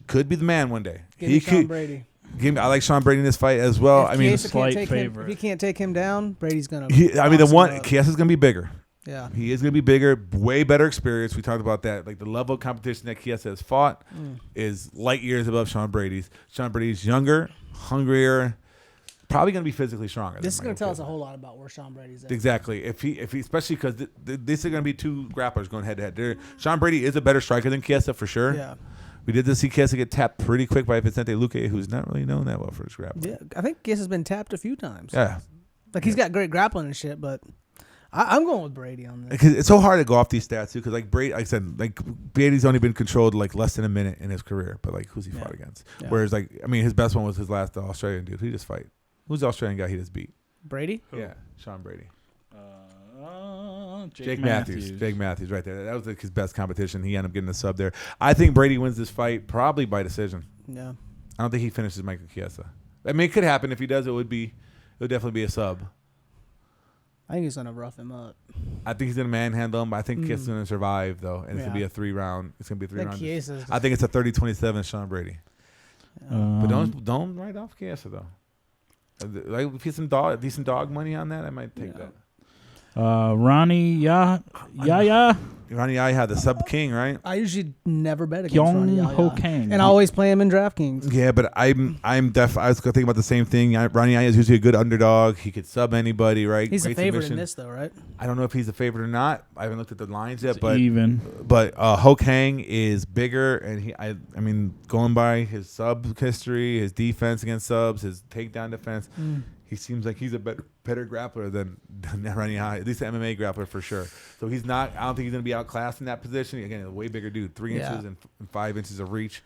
Could be the man one day. Give me Sean Brady. I like Sean Brady in this fight as well. If I mean, slight favorite. If he can't take him down, Brady's gonna. Chiesa's gonna be bigger. Yeah, he is gonna be bigger, way better experience. We talked about that. Like the level of competition that Chiesa has fought is light years above Sean Brady's. Sean Brady's younger, hungrier, probably gonna be physically stronger. This is gonna tell us a whole lot about where Sean Brady's at. Exactly. If he especially because these are gonna be two grapplers going head to head. Sean Brady is a better striker than Chiesa for sure. Yeah. We did see Chiesa get tapped pretty quick by Vicente Luque, who's not really known that well for his grappling. Yeah, I think Chiesa's been tapped a few times. Yeah. Like he's got great grappling and shit, but I'm going with Brady on this. Because it's so hard to go off these stats too. Because like Brady, like I said, like Brady's only been controlled like less than a minute in his career. But like who's he fought against? Yeah. Whereas like I mean his best one was his last Australian dude. Who he just fight? Who's the Australian guy he just beat? Brady? Who? Yeah, Sean Brady. Jake Matthews. Jake Matthews right there. That was like his best competition. He ended up getting a sub there. I think Brady wins this fight probably by decision. Yeah. I don't think he finishes Michael Chiesa. I mean, it could happen. If he does, it would definitely be a sub. I think he's gonna rough him up. I think he's gonna manhandle him, but I think Chiesa's gonna survive though, and it's gonna be a 3-round. It's gonna be a 3-round. I think it's a 30-27 Sean Brady. But don't write off Chiesa though. Like if you some decent dog money on that, I might take that. Ronnie Yaya. Ronnie Yaya had the sub king, right? I usually never bet against Ronnie Yaya. And I always play him in DraftKings. Yeah, but I was thinking about the same thing. Ronnie Yaya is usually a good underdog. He could sub anybody, right? He's a favorite in this though, right? I don't know if he's a favorite or not. I haven't looked at the lines yet, but Ho Kang is bigger, and I mean, going by his sub history, his defense against subs, his takedown defense. He seems like he's a better grappler than Ronnie Yaya, at least an MMA grappler for sure. So he's not. I don't think he's going to be outclassed in that position. Again, a way bigger dude, 3 inches and 5 inches of reach.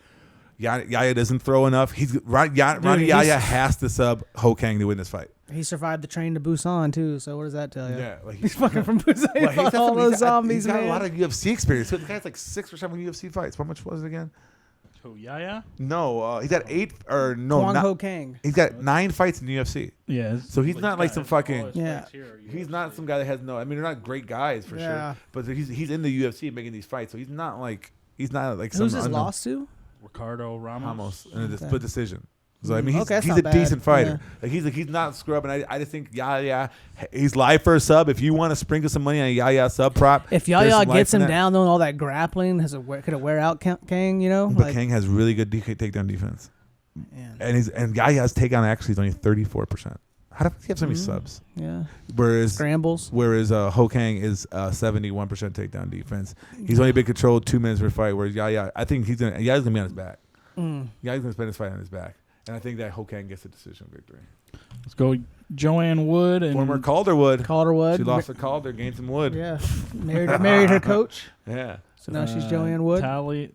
Yaya doesn't throw enough. Ronnie Yaya has to sub Ho Kang to win this fight. He survived the train to Busan too. So what does that tell you? Yeah, like he's fucking from Busan. Well, he's all those zombies. He's got a lot of UFC experience. So the guy's like 6 or 7 UFC fights. How much was it again? Yaya? No, he's got 8 or no. Kwang Ho Kang. He's got 9 fights in the UFC. Yeah. So he's not like some fucking. Yeah. He's not some guy that has no. I mean, they're not great guys for sure. But he's in the UFC making these fights. So he's not like some. Who's his loss to? Ricardo Ramos. In a split decision. So I mean, he's a decent fighter. Yeah. Like he's not scrubbing. I just think Yaya, he's live for a sub. If you want to sprinkle some money on a Yaya sub prop, if Yaya gets him down doing all that grappling, could it wear out Kang? You know, but Kang has really good takedown defense, and Yaya's takedown actually is only 34%. How does he have so many subs? Yeah. Whereas scrambles. Whereas Ho Kang is 71% takedown defense. He's only been controlled 2 minutes per fight. Whereas Yaya, I think Yaya's gonna be on his back. Yaya's gonna spend his fight on his back. And I think that Ho Kang gets a decision victory. Let's go Joanne Wood. And former Calderwood. She lost to Calder, gained some wood. Yeah. Married her coach. Yeah. So now she's Joanne Wood. Talia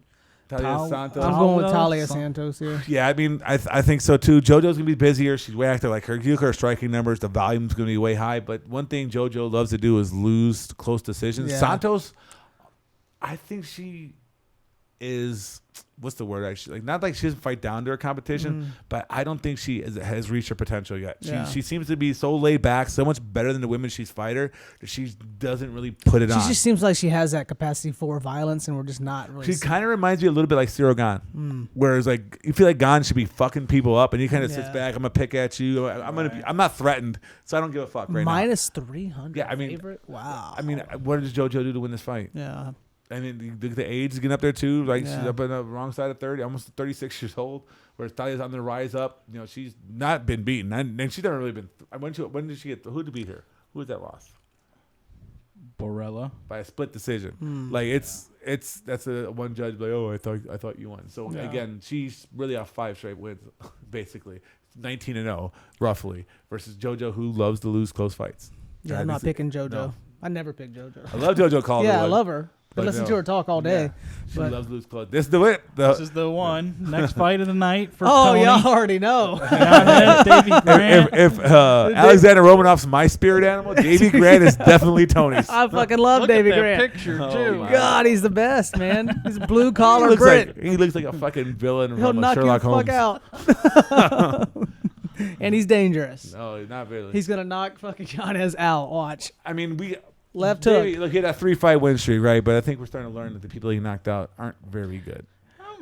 Santos. I'm going with Talia Santos here. Yeah, I mean, I think so too. JoJo's going to be busier. She's way active. Like her striking numbers, the volume's going to be way high. But one thing JoJo loves to do is lose close decisions. Yeah. Santos, I think she is, what's the word actually? Like, not like she doesn't fight down to her competition, but I don't think she has reached her potential yet. She seems to be so laid back, so much better than the women she's fighter, that she doesn't really put it on. She just seems like she has that capacity for violence, and we're just not really. She kind of reminds me a little bit like Cyril Gane, whereas like you feel like Gane should be fucking people up, and he kind of sits back. I'm gonna pick at you. I'm not threatened, so I don't give a fuck right now. -300. Yeah, I mean, favorite. Wow. I mean, what does JoJo do to win this fight? Yeah. I mean, the age is getting up there too. Like she's up on the wrong side of 30, almost 36 years old. Whereas Talia's on the rise up. You know, she's not been beaten, and she's never really been. When did she get? Who did beat her? Who was that loss? Borella by a split decision. Like that's a one judge. Like, oh, I thought you won. So again, she's really off 5 straight wins, basically 19-0 roughly. Versus JoJo, who loves to lose close fights. Yeah, I'm not picking JoJo. No. I never pick JoJo. I love JoJo Calderwood. Yeah, I love her. But listen to her talk all day. Yeah. She But loves loose clothes. This is the it. This is the one. Next fight of the night for oh, Tony. y'all already know. Davey Grant. If Alexander Romanoff's my spirit animal, Davey Grant is definitely Tony's. I fucking love Look Davey at that Grant. picture, Oh, too. my God, he's the best, man. He's a blue He collar looks Brit. like a fucking villain He'll from knock Sherlock you the Holmes. fuck out. And he's dangerous. No, not really. He's gonna knock fucking Yanez out. Watch. I mean, Left hook. Look at that 3-fight win streak, right? But I think we're starting to learn that the people he knocked out aren't very good.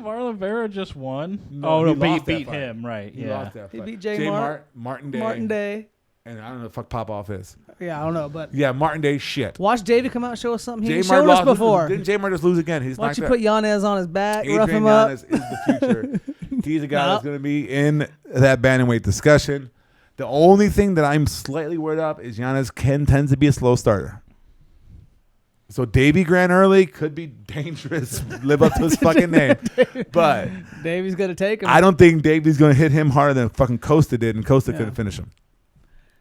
Marlon Vera just won. No, he lost that beat fight. him, right? He yeah. lost that He fight. beat J. Martin Day. Martin Day. And I don't know what the fuck Popoff is. Yeah, I don't know, but Yeah, Martin Day shit. watch Davey come out and show us something he ain't J-Mart shown us lost. before. Didn't J-Mart just lose again? He's Watch knocked you out. put Yanez on his back, rough Adrian him up. Yanez is the future. He's a guy No. that's going to be in that bantamweight discussion. The only thing that I'm slightly worried about is Yanez tends to be a slow starter. So Davey Grant early could be dangerous, live up to his fucking name. But Davey's gonna take him. I don't think Davey's going to hit him harder than fucking Costa did, and Costa couldn't finish him.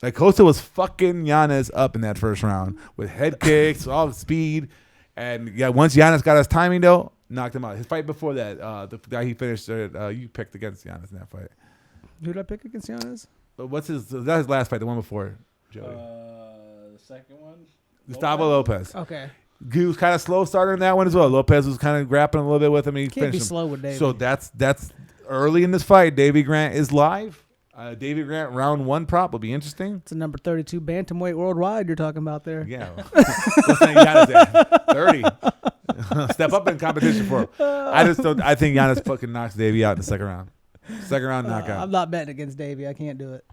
Like Costa was fucking Yanez up in that first round with head kicks, all the speed. And yeah, once Yanez got his timing though, knocked him out. His fight before that, the guy he finished, you picked against Yanez in that fight. Who did I pick against Yanez? But that's his last fight, the one before Joey. The second one? Gustavo Lopez. Okay. He was kind of slow starter in that one as well. Lopez was kind of grappling a little bit with him. And he Can't be finished him. slow with Davey. So that's early in this fight. Davey Grant is live. Davey Grant round 1 prop will be interesting. It's a number 32 bantamweight worldwide you're talking about there. Yeah. What's that Giannis at? 30. Step up in competition for him. I think Giannis fucking knocks Davey out in the second round. Second round knockout. I'm not betting against Davey. I can't do it.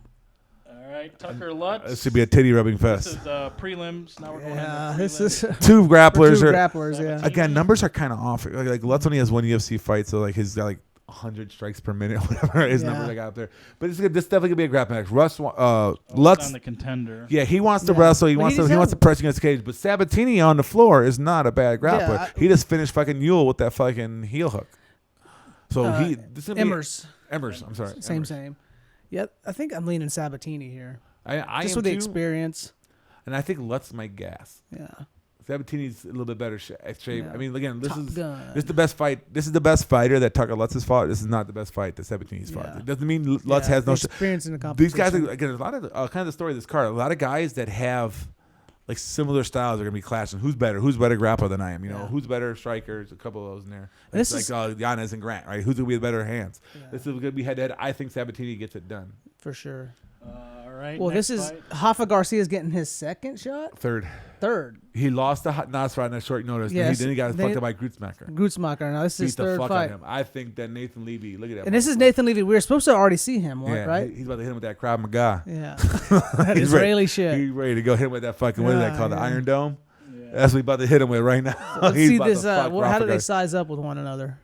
All right, Tucker Lutz. This should be a titty rubbing This fest. is prelims. Now we're going Yeah, into this prelims. is Two grapplers. two Are, grapplers. Yeah. again, numbers are kind of off. Like Lutz only has one UFC fight, so like he's got like 100 strikes per minute, whatever his numbers I got up there. But this definitely could be a grappling match. Lutz, on the contender. yeah, he wants to Yeah. wrestle. He But wants he's to press against the cage. But Sabatini on the floor is not a bad grappler. Yeah, he just finished fucking Yule with that fucking heel hook. So this is gonna Emmers. Emmers. I'm sorry. Emmers. Same. Yeah, I think I'm leaning Sabatini here. I Just am with the too, experience. and I think Lutz might gas. Yeah. Sabatini's a little bit better shape. Yeah. I mean, again, this Top is gun. the best fight. This is the best fighter that Tucker Lutz has fought. This is not the best fight that Sabatini's fought. Yeah. It doesn't mean Lutz Yeah, has no experience in the competition. These guys, again, a lot of kind of the story of this card. A lot of guys that have like similar styles are gonna be clashing. Who's better? Who's better grappler than I am? You know, who's better strikers? A couple of those in there. And this It's like Yanez and Grant, right? Who's gonna be the better hands? Yeah. This is gonna be head to head. I think Sabatini gets it done. For sure. All right. Well, next this is fight. Rafa Garcia's getting his second shot? Third. He Lost to Nasrat on a short notice. Yes. Then he got Then- fucked up by Grutzmacher. Grutzmacher. Now, this is Beat his the third fuck fight. out of him. I think that Nathan Levy, look at that. And this is Nathan Levy. We were supposed to already see him, yeah, right? He's about to hit him with that Krav Maga. Yeah. That He's Israeli ready. shit. He's ready to go hit him with that fucking, what is that called? The Yeah. Iron Dome? Yeah. That's what he's about to hit him with right now. Let's He's see about this. to fuck How Rafa do they Garcia. size up with one another?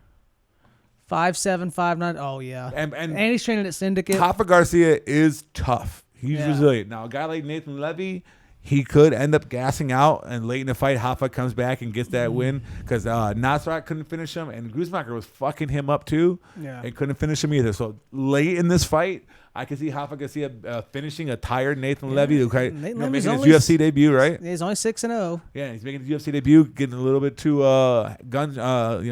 5'7", 5'9". Oh, yeah. And he's training at Syndicate. Rafa Garcia is tough. He's Yeah. resilient. Now, a guy like Nathan Levy, he could end up gassing out, and late in the fight, Rafa comes back and gets that win because Nasrat couldn't finish him, and Grutzmacher was fucking him up too, Yeah. and couldn't finish him either. So late in this fight, I could see Rafa Garcia finishing a tired Nathan Levy, who Nathan Levy's making his only UFC debut, right? He's only 6-0. Yeah, he's making his UFC debut, getting a little bit too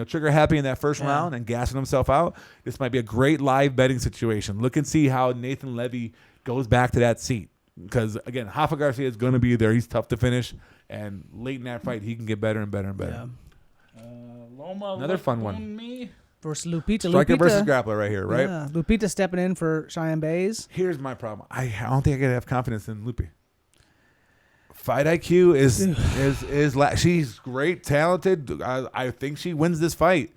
trigger happy in that first round and gassing himself out. This might be a great live betting situation. Look and see how Nathan Levy goes back to that seat. Because, again, Rafa Garcia is going to be there. He's tough to finish. And late in that fight, he can get better and better and better. Yeah. Loma Another fun one. Lukumi. Versus Lupita. Striker Lupita, versus grappler right here, right? Yeah. Lupita stepping in for Cheyenne Bays. Here's my problem. I don't think I can have confidence in Lupi. Fight IQ is she's great, talented. I think she wins this fight.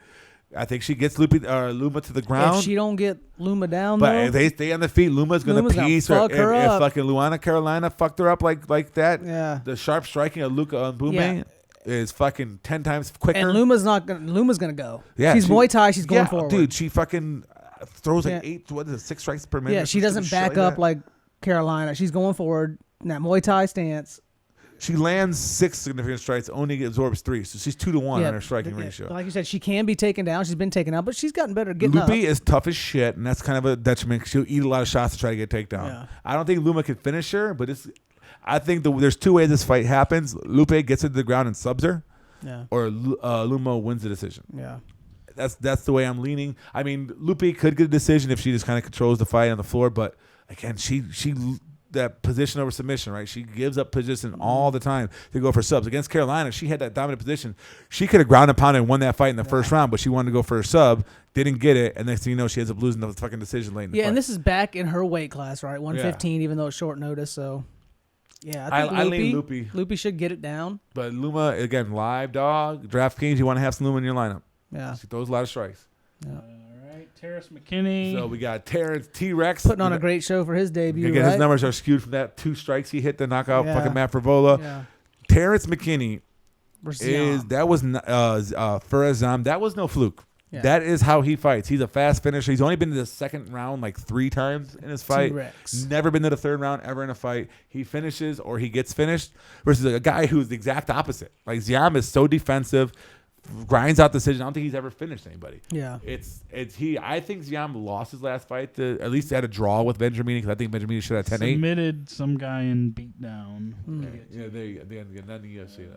I think she gets Luma to the ground. If she don't get Luma down, But though, if they stay on the feet, Luma's gonna Luma's gonna piece fuck her. her If up. fucking Luana Carolina fucked her up like that, yeah. the sharp striking of Luca Mbume Yeah. is fucking 10 times quicker. And Luma's gonna go. Yeah, she's Muay Thai. She's going forward. Dude, she fucking throws like Yeah. 6 strikes per minute. Yeah, she Some doesn't shit back up that. like Carolina. She's going forward in that Muay Thai stance. She lands 6 significant strikes, only absorbs 3, so she's 2-1 on her striking ratio. Like you said, she can be taken down. She's been taken out, but she's gotten better at getting up. Lupi is tough as shit, and that's kind of a detriment. She'll eat a lot of shots to try to get a takedown. Yeah. I don't think Luma can finish her, but I think there's 2 ways this fight happens. Lupe gets her to the ground and subs her. or Lumo wins the decision. Yeah. That's the way I'm leaning. I mean, Lupi could get a decision if she just kind of controls the fight on the floor, but again, she that position over submission, right? She gives up position all the time to go for subs. Against Carolina, she had that dominant position. She could have ground and pounded and won that fight in the first round, but she wanted to go for a sub, didn't get it, and next thing you know, she ends up losing the fucking decision late in the fight. And this is back in her weight class, right? 115, even though it's short notice, so... Yeah, I think I lean Lupi. Lupi should get it down. But Luma, again, live dog. DraftKings, you want to have some Luma in your lineup. Yeah. She throws a lot of strikes. Yeah. All right, Terrence McKinney. So we got Terrence T-Rex. Putting on a great show for his debut, Again, right? his numbers are skewed from that 2 strikes he hit to knock out fucking Matt Favola. Yeah. Terrence McKinney for Azam. That was no fluke. Yeah. That is how he fights. He's a fast finisher. He's only been to the second round like 3 times in his fight. T-Rex. Never been to the third round ever in a fight. He finishes or he gets finished versus a guy who's the exact opposite. Like Ziam is so defensive, grinds out decision. I don't think he's ever finished anybody. Yeah. I think Ziam lost his last fight to at least had a draw with Benjamin because I think Benjamin should have 10-8. Submitted some guy in beatdown. Yeah, they get none of the UFC.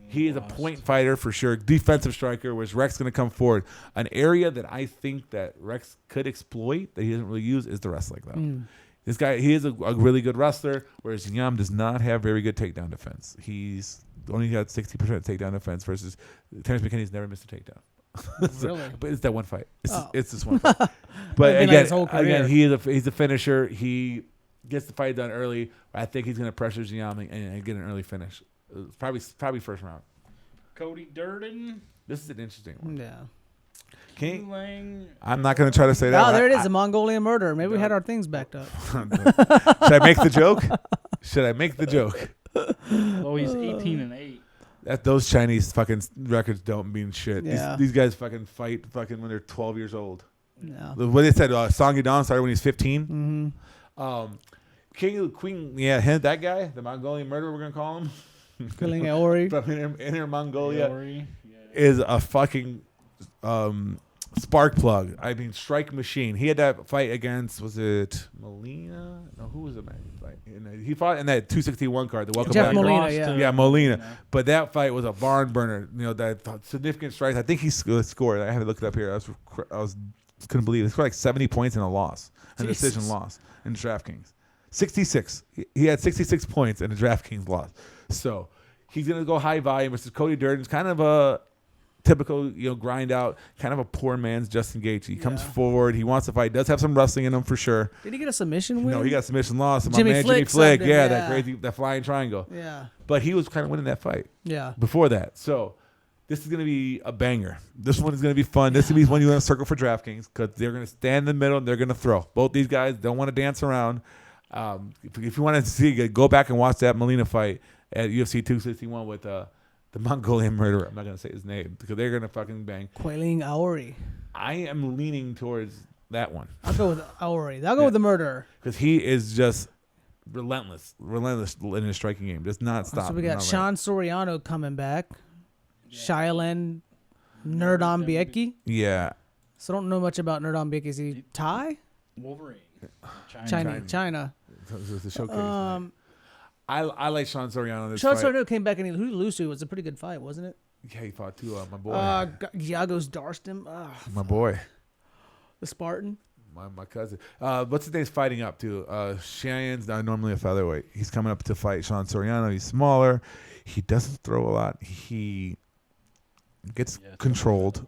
He is a point fighter for sure, defensive striker, whereas Rex going to come forward. An area that I think that Rex could exploit that he doesn't really use is the wrestling, though. This guy, he is a really good wrestler, whereas Yam does not have very good takedown defense. He's only got 60% takedown defense versus Terrence McKinney's never missed a takedown. Really? But it's that one fight. It's this one fight. But again, he's a finisher. He gets the fight done early. I think he's going to pressure Yam and get an early finish. Probably first round. Cody Durden. This is an interesting one. Yeah. I'm not going to try to say that. Oh, there it is, a Mongolian murder. Maybe we had our things backed up. Should I make the joke? Oh, he's 18-8. Those Chinese fucking records don't mean shit. Yeah. These guys fucking fight when they're 12 years old. Yeah. What they said, Song Yudong started when he's 15. Queen, that guy, the Mongolian murderer, we're going to call him. Killing Ori. From Inner Mongolia is a fucking spark plug. I mean, strike machine. He had that fight against, was it Molina? No, who was it? He fought in that 261 card. The welcome Jeff back. Molina, yeah, Molina. But that fight was a barn burner. You know, that significant strikes. I think he scored. I had to look it up here. I couldn't believe it. He scored like 70 points in a loss, a decision loss in DraftKings. 66. He had 66 points in a DraftKings loss. So he's going to go high volume versus Cody Durden's kind of a typical, grind out, kind of a poor man's Justin Gaethje. He comes forward. He wants to fight. Does have some wrestling in him for sure. Did he get a submission win? No, he got a submission loss. Jimmy Flick. Yeah, that crazy, that flying triangle. Yeah. But he was kind of winning that fight. Yeah. Before that. So this is going to be a banger. This one is going to be fun. This is going to be one you want to circle for DraftKings because they're going to stand in the middle and they're going to throw. Both these guys don't want to dance around. If you want to see, go back and watch that Molina fight at UFC 261 with the Mongolian murderer. I'm not going to say his name because they're going to fucking bang. Quailing Aori. I am leaning towards that one. I'll go with Aori. I'll go with the murderer. Because he is just relentless in his striking game. Does not stop. So we got Sean Soriano coming back. Shailen Nurdanbieki. Yeah. So I don't know much about Nurdanbieki. Is he Thai? Wolverine. China. The showcase. I like Sean Soriano. This Sean fight. Soriano came back and he lose to. It was a pretty good fight, wasn't it? Yeah, he fought too. My boy. Giagos Darston. My boy. The Spartan. My cousin. What's his name's fighting up to? Cheyenne's not normally a featherweight. He's coming up to fight Sean Soriano. He's smaller. He doesn't throw a lot. He gets controlled.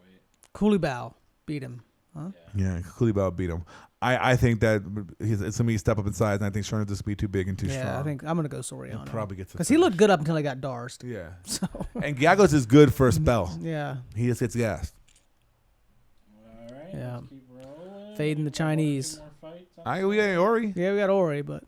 Coulibaly beat him. Huh? Yeah, Coulibaly beat him. I think that it's going to be a step up in size, and I think Soriano's just be too big and too strong. Yeah, I think I'm going to go Soriano. Probably gets because he looked good up until he got Darst. Yeah. So. And Giagos is good for a spell. Yeah. He just gets gassed. All right. Yeah. Let's keep rolling. Fading the Chinese. We got Ori. Yeah, we got Ori, but.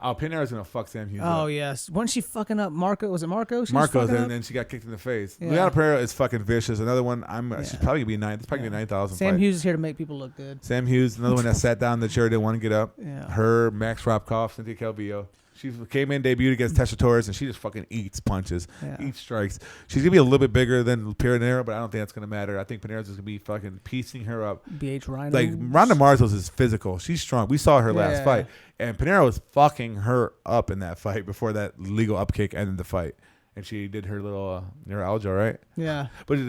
Pinera's going to fuck Sam Hughes Oh, up. yes. Wasn't she fucking up Marco? Was it Marco? Marco's, and then she got kicked in the face. Yeah. Liana Pereira is fucking vicious. Another one, she's probably going to be 9. It's probably going to be 9,000. Sam Hughes is here to make people look good. Sam Hughes, another one that sat down in the chair, didn't want to get up. Yeah. Her, Max Ropkoff, Cynthia Calvillo. She came in, debuted against Tesha Torres, and she just fucking eats punches, eats strikes. She's going to be a little bit bigger than Pinera, but I don't think that's going to matter. I think Pinera's just going to be fucking piecing her up. BH Rhino. Like, Ronda Marzos is physical. She's strong. We saw her last fight. And Pinera was fucking her up in that fight before that legal upkick ended the fight. and she did her little neuralgia, right? Yeah. But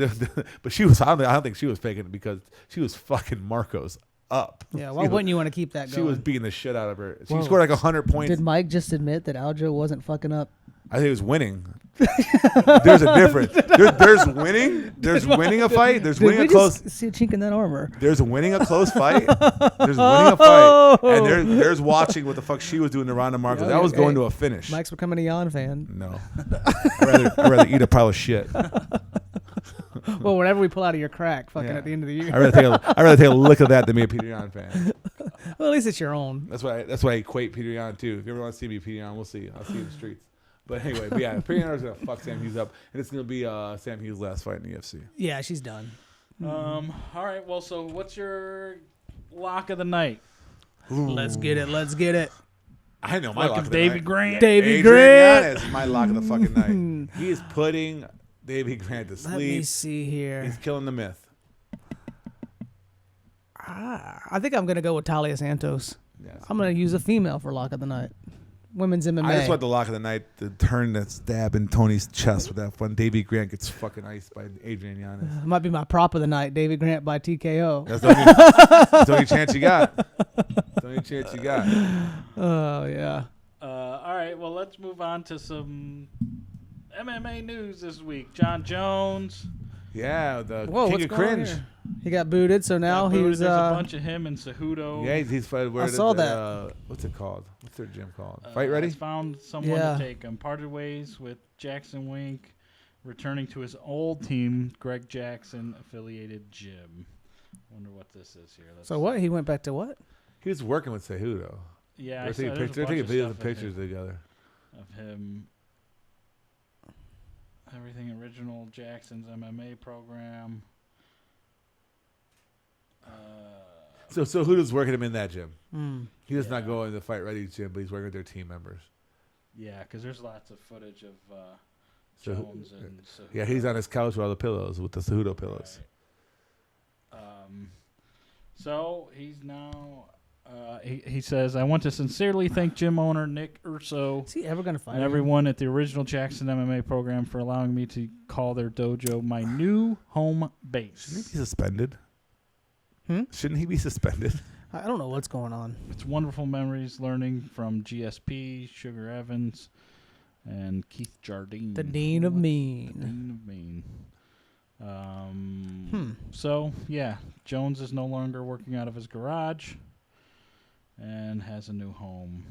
she was. I don't think she was faking it because she was fucking Marcos up. Yeah. Why wouldn't you want to keep that going? She was beating the shit out of her. She scored like 100 points. Did Mike just admit that Aljo wasn't fucking up? I think it was winning. There's a difference. There's winning. There's winning a fight. There's winning a close. See a chink in that armor. There's winning a close fight. There's winning a fight, and there's watching what the fuck she was doing to Ronda Marcos. That was going to a finish. Mike's becoming a Jan fan. No, I'd rather eat a pile of shit. Well, whatever we pull out of your crack, fucking at the end of the year. I'd rather take a lick of that than be a Peter Yan fan. Well, at least it's your own. That's why I equate Peter Yan too. If you ever want to see me Peter Yan, we'll see. I'll see you in the streets. But anyway, Peter Yan is gonna fuck Sam Hughes up, and it's gonna be Sam Hughes' last fight in the UFC. Yeah, she's done. All right. Well, so what's your lock of the night? Ooh. Let's get it. I know my lock of the Davey night. Grant. Davey Grant is my lock of the fucking night. He is putting Davey Grant to sleep. Let me see here. He's killing the myth. I think I'm gonna go with Talia Santos. Yes. I'm gonna use a female for lock of the night. Women's MMA. I just want the lock of the night to turn that stab in Tony's chest with that one. Davey Grant gets fucking iced by Adrian Yanez. Might be my prop of the night. David Grant by TKO. That's the only chance you got. That's the only chance you got. Oh yeah. All right. Well, let's move on to some MMA news this week. Jon Jones. Yeah, the Whoa, king what's of going on cringe. here? He got booted, so now he's. There's a bunch of him and Cejudo. Yeah, he's fighting. I saw that. What's it called? What's their gym called? Fight Ready? Has found someone to take him. Parted ways with Jackson Wink, returning to his old team, Greg Jackson affiliated gym. Wonder what this is here. So what? He went back to what? He was working with Cejudo. Yeah, They're taking videos and pictures together of him. Everything original Jackson's MMA program. So Cejudo's working him in that gym. Mm. He does not go in the Fight Ready gym, but he's working with their team members. Yeah, because there's lots of footage of So- Jones and Cejudo. Yeah, he's on his couch with all the pillows, with the Cejudo pillows. Right. So he's now. He says, "I want to sincerely thank gym owner Nick Urso Is he ever gonna fight? and everyone at the original Jackson MMA program for allowing me to call their dojo my new home base." Shouldn't he be suspended? Hmm? Shouldn't he be suspended? I don't know what's going on. It's wonderful memories learning from GSP, Sugar Evans, and Keith Jardine. The Dean of Mean. Dean of Mean. So, yeah, Jones is no longer working out of his garage and has a new home.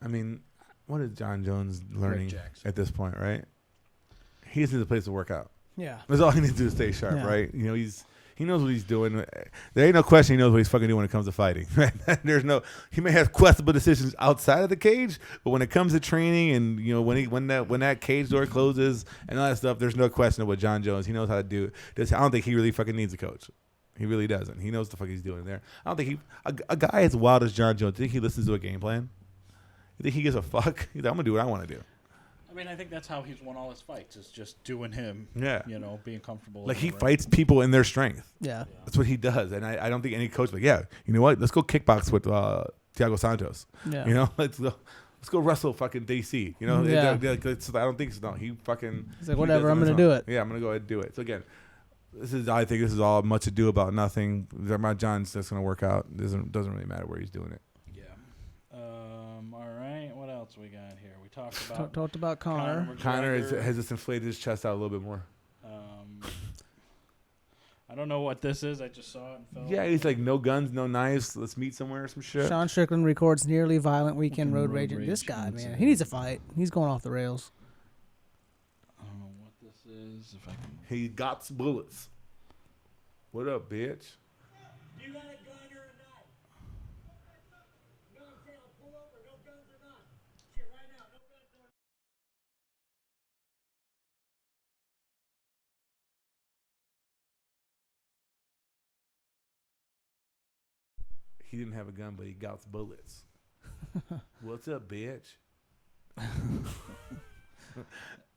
I mean, what is Jon Jones learning Jackson. at this point, right? He just needs a place to work out. Yeah. That's all he needs to do is stay sharp, Yeah. right? You know, he knows what he's doing. There ain't no question he knows what he's fucking doing when it comes to fighting. Right? He may have questionable decisions outside of the cage, but when it comes to training and you know when that cage door closes and all that stuff, there's no question of what Jon Jones. He knows how to do it. I don't think he really fucking needs a coach. He really doesn't. He knows what the fuck he's doing there. I don't think a guy as wild as Jon Jones. Do you think he listens to a game plan? You think he gives a fuck? He's like, I'm gonna do what I want to do. I mean, I think that's how he's won all his fights, is just doing him. Yeah. You know, being comfortable. Like he fights people in their strength. Yeah. That's what he does, and I don't think any coach like, yeah, you know what? Let's go kickbox with Thiago Santos. Yeah. You know, let's go wrestle fucking DC. You know, Yeah. I don't think so. No, he fucking. He's like, whatever, I'm gonna do it. Yeah, I'm gonna go ahead and do it. So again, I think this is all much ado about nothing. About John's that's gonna work out. Doesn't really matter where he's doing it. Yeah. All right. What else we got here? We talked about Talked about Connor. Connor has just inflated his chest out a little bit more. I don't know what this is. I just saw it and fell. Yeah, he's like, no guns, no knives. Let's meet somewhere or some shit. Sean Strickland records nearly violent weekend road rage. rage This guy, man, incident. he needs a fight. He's going off the rails. I don't know what this is. If I can. He got bullets. What up, bitch? You got a gun or a knife? You know what I'm saying? I'll pull over. No guns or not. Shit, right now. No guns or not. He didn't have a gun, but he got bullets. What's up, bitch?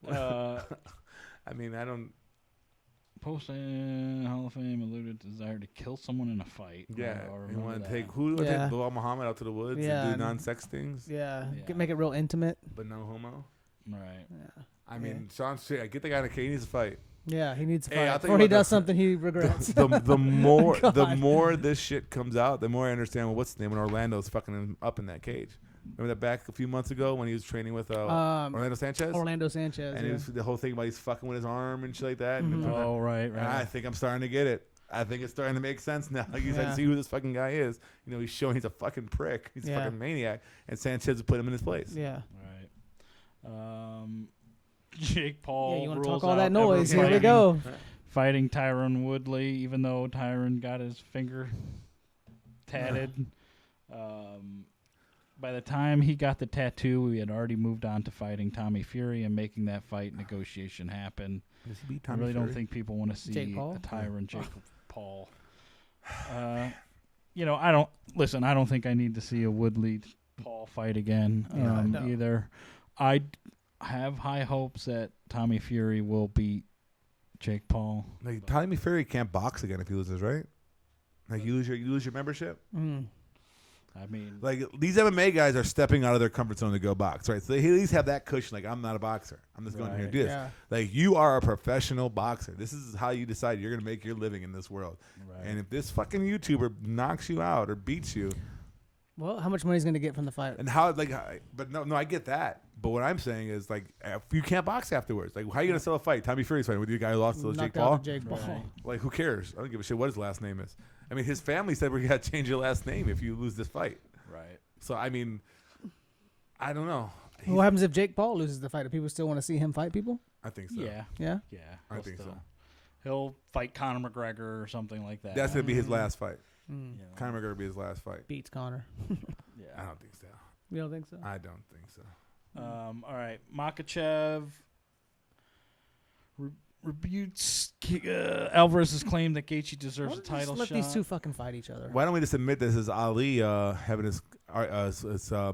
I mean, I don't. Post Hall of Fame alluded to desire to kill someone in a fight. Yeah, I'll you remember want to that. take who? Yeah. Take Bilal Muhammad out to the woods Yeah. and do non-sex things, Yeah. Yeah. Make it real intimate. but no homo. Right. Yeah. I mean, Sean, I get the guy in a cage. He needs to fight. Yeah, he needs to Hey, I'll fight tell you before he what, does something he regrets. The more God. the more this shit comes out, the more I understand. Well, what's the name when Orlando's fucking him up in that cage? Remember that back a few months ago when he was training with Orlando Sanchez? Orlando Sanchez. And it was the whole thing about he's fucking with his arm and shit like that. Mm-hmm. Oh, right. And I think I'm starting to get it. I think it's starting to make sense now. Like you said, see who this fucking guy is. You know, he's showing he's a fucking prick. He's a fucking maniac. And Sanchez put him in his place. Yeah. Right. Jake Paul. Yeah, you want to rules talk all that out noise? ever Here we go. Fighting Tyron Woodley, even though Tyron got his finger tatted. By the time he got the tattoo, we had already moved on to fighting Tommy Fury and making that fight negotiation happen. Does he beat I Tommy really Fury? don't think people want to see Jake Paul? a Tyron Jake Paul. You know, I don't think I need to see a Woodley Paul fight again no. either. I have high hopes that Tommy Fury will beat Jake Paul. Like Tommy Fury can't box again if he loses, right? Like you lose your membership. I mean, Like these MMA guys are stepping out of their comfort zone to go box, right? So they at least have that cushion. Like I'm not a boxer. I'm just going here to do this. Yeah. Like you are a professional boxer. This is how you decide you're going to make your living in this world. Right. And if this fucking YouTuber knocks you out or beats you, Well, how much money is going to get from the fight? and how but no, I get that. But what I'm saying is like if you can't box afterwards. Like how are you going to sell a fight? Tommy Fury's fighting with you guy who lost to Jake Knocked out Paul. to Jake Paul. Right. Like who cares? I don't give a shit what his last name is. I mean, his family said we got to change your last name if you lose this fight. right. So I mean, I don't know. What happens if Jake Paul loses the fight? Do people still want to see him fight people? I think so. Yeah. Yeah. Yeah. I think so. He'll fight Conor McGregor or something like that. That's gonna be his last fight. You know. Conor McGregor will be his last fight. Beats Connor. I Yeah. don't think so. You don't think so? I don't think so. All right. Makachev rebutes Alvarez's claim that Gaethje deserves Why a don't you title just let shot. these two fucking fight each other? Why don't we just admit this is Ali having his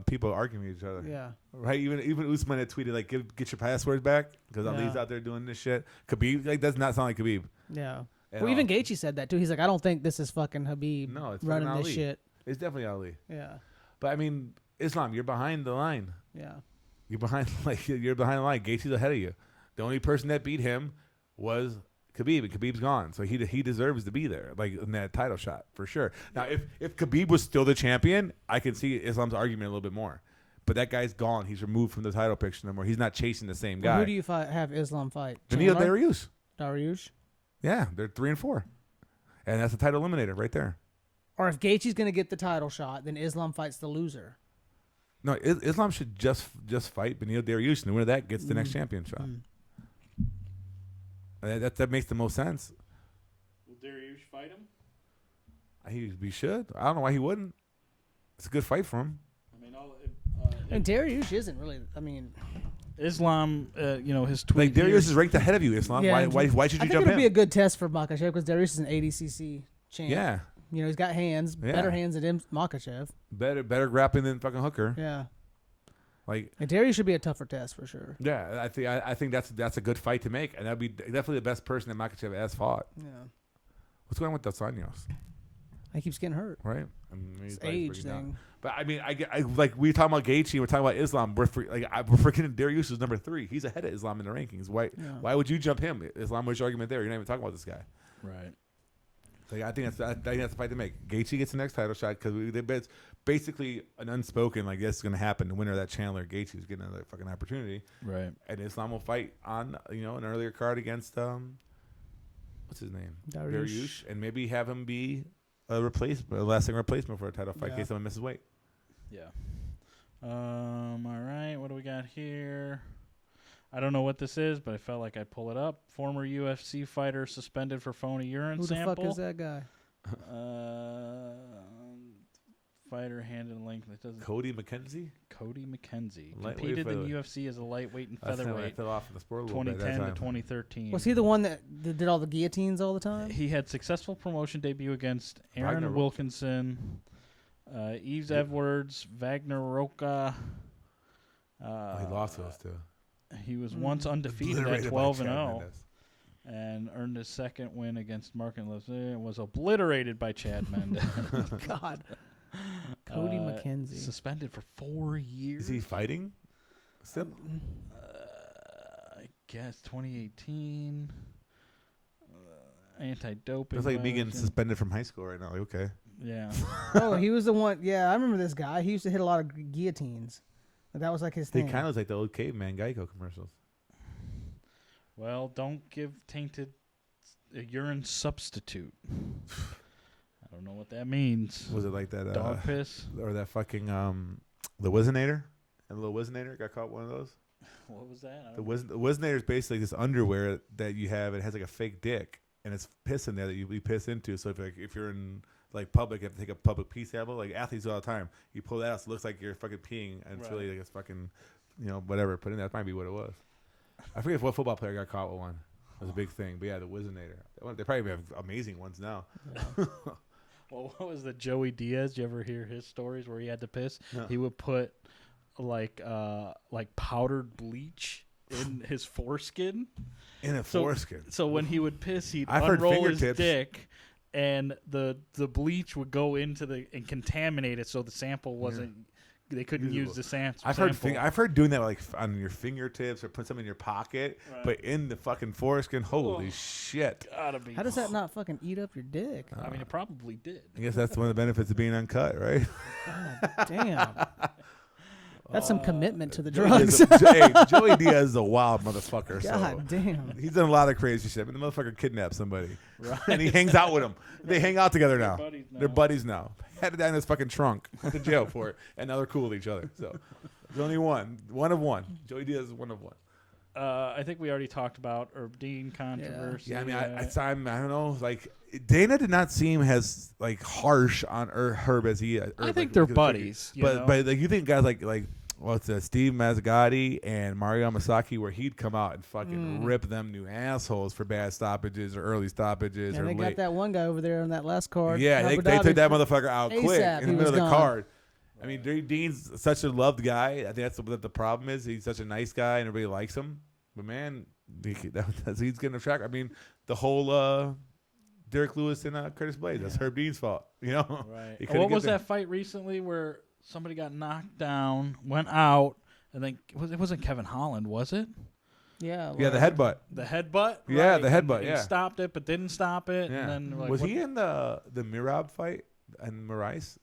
people arguing with each other? Yeah. Right. Even Usman had tweeted like, "Get your passwords back," because Ali's out there doing this shit. Khabib like does not sound like Khabib. Yeah. At Well, even all. Gaethje said that too. He's like, I don't think this is fucking Khabib No, it's running fucking this Ali. shit. It's definitely Ali. Yeah. But I mean, Islam, you're behind the line. Yeah. You're behind you're behind the line. Gaethje's ahead of you. The only person that beat him was Khabib, and Khabib's gone, so he deserves to be there, like in that title shot for sure. Now, if Khabib was still the champion, I could see Islam's argument a little bit more. But that guy's gone. He's removed from the title picture no more. He's not chasing the same guy. Well, who do you have Islam fight? Danilo Chandler? Dariush. Dariush? Yeah, they're 3-4, and that's the title eliminator right there. Or if Gaethje's going to get the title shot, then Islam fights the loser. No, Islam should just fight Danilo Dariush, and the winner of that gets the next champion shot. That makes the most sense. Will Dariush fight him? He should. I don't know why he wouldn't. It's a good fight for him. I mean, And Dariush isn't really, I mean... Islam, his tweet. Like Dariush is ranked ahead of you, Islam. Yeah, Why should I you think jump it'll in? be a good test for Makachev because Dariush is an ADCC champ. Yeah, You know, he's got hands, Yeah. better hands than Makachev. better grappling than fucking Hooker. Yeah. Like, And Dariush should be a tougher test for sure. yeah, I think that's a good fight to make, and that'd be definitely the best person that Makhachev has fought. Yeah. What's going on with Dos Anjos? He keeps getting hurt. Right? I mean, maybe It's his body's age breaking down. thing. But I mean, I like we talking about Gaethje, we're talking about Islam. We're forgetting Dariush is number 3. He's ahead of Islam in the rankings. Why would you jump him? Islam, what's your argument there? You're not even talking about this guy. Right. Like, I think that's the fight to make. Gaethje gets the next title shot because it's basically an unspoken like this is going to happen. The winner of that Chandler Gaethje is getting another fucking opportunity, Right. and Islam will fight on an earlier card against what's his name Dariush. and maybe have him be a lasting replacement for a title fight in case someone misses weight. Yeah. All right. What do we got here? I don't know what this is, but I felt like I'd pull it up. Former UFC fighter suspended for phony urine Who sample. the fuck is that guy? Fighter handed a link that doesn't. Cody McKenzie. Cody McKenzie Lightweight competed in featherweight. UFC as a lightweight and That's kinda when I featherweight, fell off in the sport a little bit at that 2010 to time. 2013. Was he the one that did all the guillotines all the time? He had successful promotion debut against Aaron Wagner. Wilkinson, Yves Edwards, Wagner Roca. He lost those two. He was once undefeated at Obliterated by 12-0 Chad Mendes. and earned his second win against Mark and was obliterated by Chad Mendes. God. Cody McKenzie. Suspended for 4 years. Is he fighting? Still? I guess 2018. Anti-doping. It's like me getting violation. suspended from high school right now. Like, okay. Yeah. Oh, he was the one. Yeah, I remember this guy. He used to hit a lot of guillotines. That was like his He thing. kind of was like the old caveman Geico commercials. Well, don't give tainted a urine substitute. I don't know what that means. Was it like that Dog piss? or that fucking the Wizinator? And the little Wizinator got caught one of those. What was that? The Wizinator is basically this underwear that you have. It has like a fake dick, and it's piss in there that you piss into. So if you're in like public, you have to take a public pee sample. Like athletes do all the time. You pull that out, so it looks like you're fucking peeing, and it's really like it's fucking, whatever. Put in there. That might be what it was. I forget what football player got caught with one. It was a big thing. But yeah, the Wizinator. They probably have amazing ones now. Yeah. Well, what was the Joey Diaz? Did you ever hear his stories where he had to piss? No. He would put like powdered bleach in his foreskin. In a foreskin. So when he would piss, he'd I've heard unroll his fingertips. dick, and the bleach would go into and contaminate it, so the sample wasn't. They couldn't use the sample. I've heard doing that like on your fingertips or put something in your pocket, but in the fucking foreskin. Holy shit! Gotta be. How does that not fucking eat up your dick? I mean, it probably did. I guess that's one of the benefits of being uncut, right? God damn. That's some commitment to the drugs. Joey Diaz is a wild motherfucker. God damn. He's done a lot of crazy shit. I mean, the motherfucker kidnapped somebody. Right. And he hangs out with him. They hang out together now. buddies now. They're buddies now. Had it down in his fucking trunk. Went to jail for it. And now they're cool with each other. So there's only one. One of one. Joey Diaz is one of one. I think we already talked about Herb Dean controversy. Yeah, I mean, I don't know. Like, Dana did not seem as like harsh on Herb as he. I think they're buddies. But like you think guys like what's Steve Mazzagatti and Mario Masaki, where he'd come out and fucking rip them new assholes for bad stoppages or early stoppages And or they late. got that one guy over there on that last card. Yeah, they took that motherfucker out quick ASAP, in the he middle of was the gone. card. I mean, Dean's such a loved guy. I think that's what the problem is. He's such a nice guy and everybody likes him. But man, he's getting a track. I mean, the whole Derek Lewis and Curtis Blades. That's Herb Dean's fault. You know, Right. What was that fight recently where somebody got knocked down, went out, and then it wasn't Kevin Holland, was it? Yeah. Yeah, the headbutt. The headbutt. Yeah, right. the headbutt. He Yeah, stopped it, but didn't stop it. yeah. And then Was he in the Mirab fight and Marais?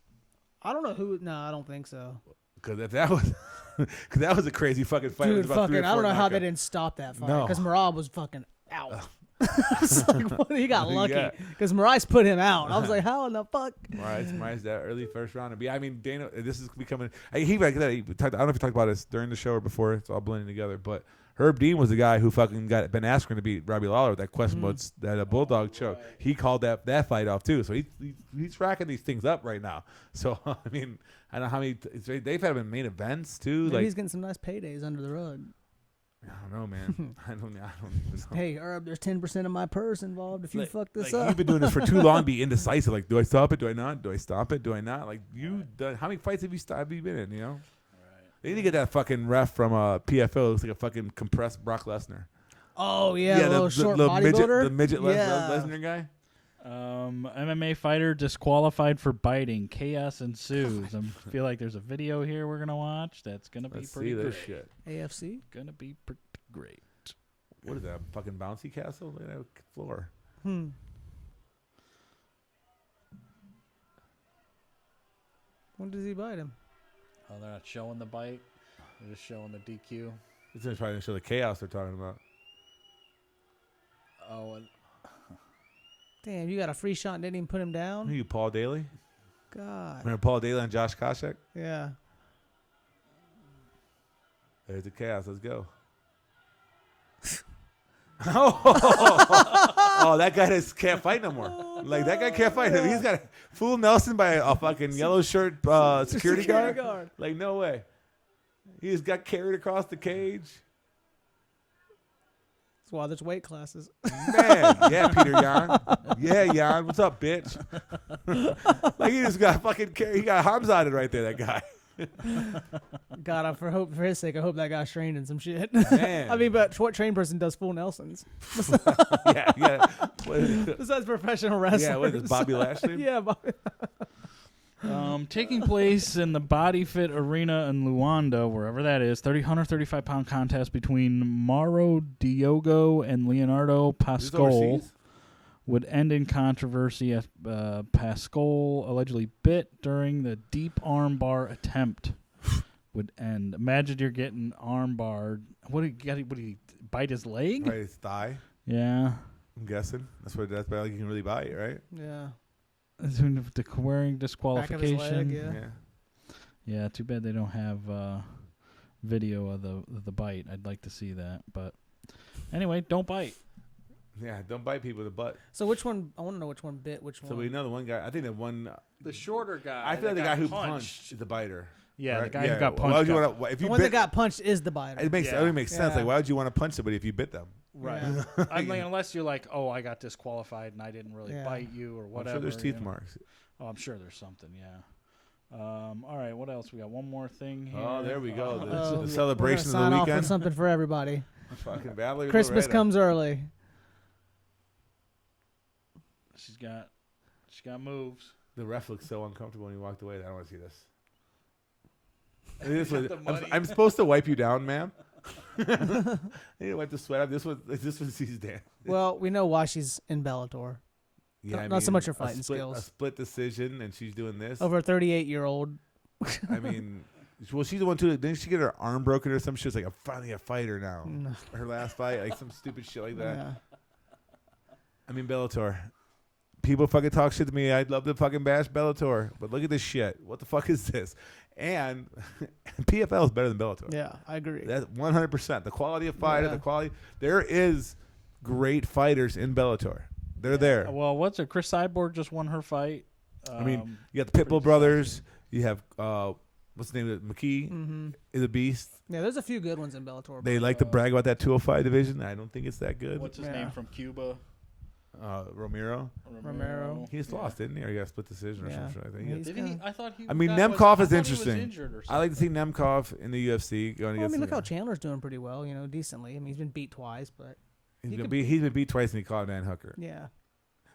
I don't know who. No, I don't think so. Because if that was, because that was a crazy fucking fight. It was Dude, about 3 or fucking, I 4 don't know how they knockouts. didn't stop that fight. No. Because Marab was fucking out. It's like, what, he got Yeah. lucky. Because Marais put him out. I was like, how in the fuck? Marais that early first round. I mean, Dana, this is becoming. He talked, I don't know if he talked about this during the show or before. It's all blending together. But Herb Dean was the guy who fucking got Ben Askren to beat Robbie Lawler with that question about that bulldog choke. He called that fight off too. So he's racking these things up right now. So I mean, I don't know how many they've had him in main events too. Maybe like he's getting some nice paydays under the rug. I don't know, man. I don't even know. Hey, Herb, there's 10% of my purse involved if you fuck this up. You've been doing this for too long. Be indecisive. Like, do I stop it? Do I not? Do I stop it? Do I not? Like, how many fights have you been in? You know. They need to get that fucking ref from PFL. Looks like a fucking compressed Brock Lesnar. Oh yeah, the little short bodybuilder. The midget Lesnar guy. MMA fighter disqualified for biting. Chaos ensues. I feel like there's a video here we're gonna watch. That's gonna be Let's pretty see great. this shit. AFC. Gonna be pretty great. What is that? Fucking bouncy castle? Look at that floor. When does he bite him? Oh, they're not showing the bite. They're just showing the DQ. This is probably to show the chaos they're talking about. Oh, and Damn, you got a free shot and didn't even put him Who down? are you, Paul Daly? God. Remember Paul Daly and Josh Koscheck? Yeah. There's the chaos. Let's go. Oh, that guy just can't fight no more. Like, that guy can't fight him. He's got fool Nelson by a fucking yellow shirt security guard. Like, no way. He just got carried across the cage. That's why there's weight classes. Man, yeah, Peter Yan. Yeah, Yan. What's up, bitch? Like, he just got fucking carried. He got Hamzaded right there, that guy. God, for his sake, I hope that guy's trained in some shit. Man. I mean, but what trained person does full Nelsons? Yeah. What is it? Besides professional wrestlers. Yeah, what is this, Bobby Lashley? Yeah, Bobby. Taking place in the Body Fit Arena in Luanda, wherever that is, 135-pound contest between Mauro Diogo and Leonardo Pascal would end in controversy as Pascal allegedly bit during the deep arm bar attempt. Would end. Imagine you're getting arm barred. What did he bite his leg? Bite his thigh. Yeah. I'm guessing that's about all you can really bite, right? Yeah. The wearing disqualification. Back of his leg, Yeah. Too bad they don't have video of the bite. I'd like to see that, but anyway, don't bite. Yeah, don't bite people in the butt. So which one? I want to know which one bit which one. So we know the one guy. I think the one. The shorter guy. I feel like the guy who punched is the biter. Yeah, right? the guy who got Why would punched. you want to? If you the one that got punched is the biter. it makes only makes sense. Yeah. Like, why would you want to punch somebody if you bit them? Right. Yeah. I mean, unless you're like, oh, I got disqualified and I didn't really bite you or whatever. I'm sure there's teeth marks. Oh, I'm sure there's something. Yeah. All right. What else? We got one more thing here. Oh, there we go. Oh, The celebration of sign the off weekend. with something for everybody. Fucking Valerie Christmas Loretta. comes early. She's got moves. The ref looks so uncomfortable when he walked away. I don't want to see this. I'm supposed to wipe you down, ma'am. I need to wipe the sweat off. This was sees Dan. Well, we know why she's in Bellator. Yeah, Not so much her fighting skills. A split decision, and she's doing this. Over a 38-year-old. I mean, well, she's the one too. Didn't she get her arm broken or some shit? It's like, I'm finally a fighter now. No. Her last fight, like some stupid shit like that. Yeah. I mean, Bellator. People fucking talk shit to me. I'd love to fucking bash Bellator, but look at this shit. What the fuck is this? And PFL is better than Bellator. Yeah, I agree. That's 100%. The quality of fighter, the quality. There is great fighters in Bellator. They're there. Well, what's it? Chris Cyborg just won her fight. I mean, you got the Pitbull brothers. You have what's the name of it? McKee is a beast. Yeah, there's a few good ones in Bellator. They like to brag about that 205 division. I don't think it's that good. What's his name from Cuba? Romero. He just lost, didn't he? Or he got a split decision or something. I think. Did he? I thought he. I mean, Nemkov is interesting. I like to see Nemkov in the UFC going against. I mean, look how Chandler's doing pretty well. Decently. I mean, he's been beat twice, but he's been beat twice and he caught Dan Hooker. Yeah.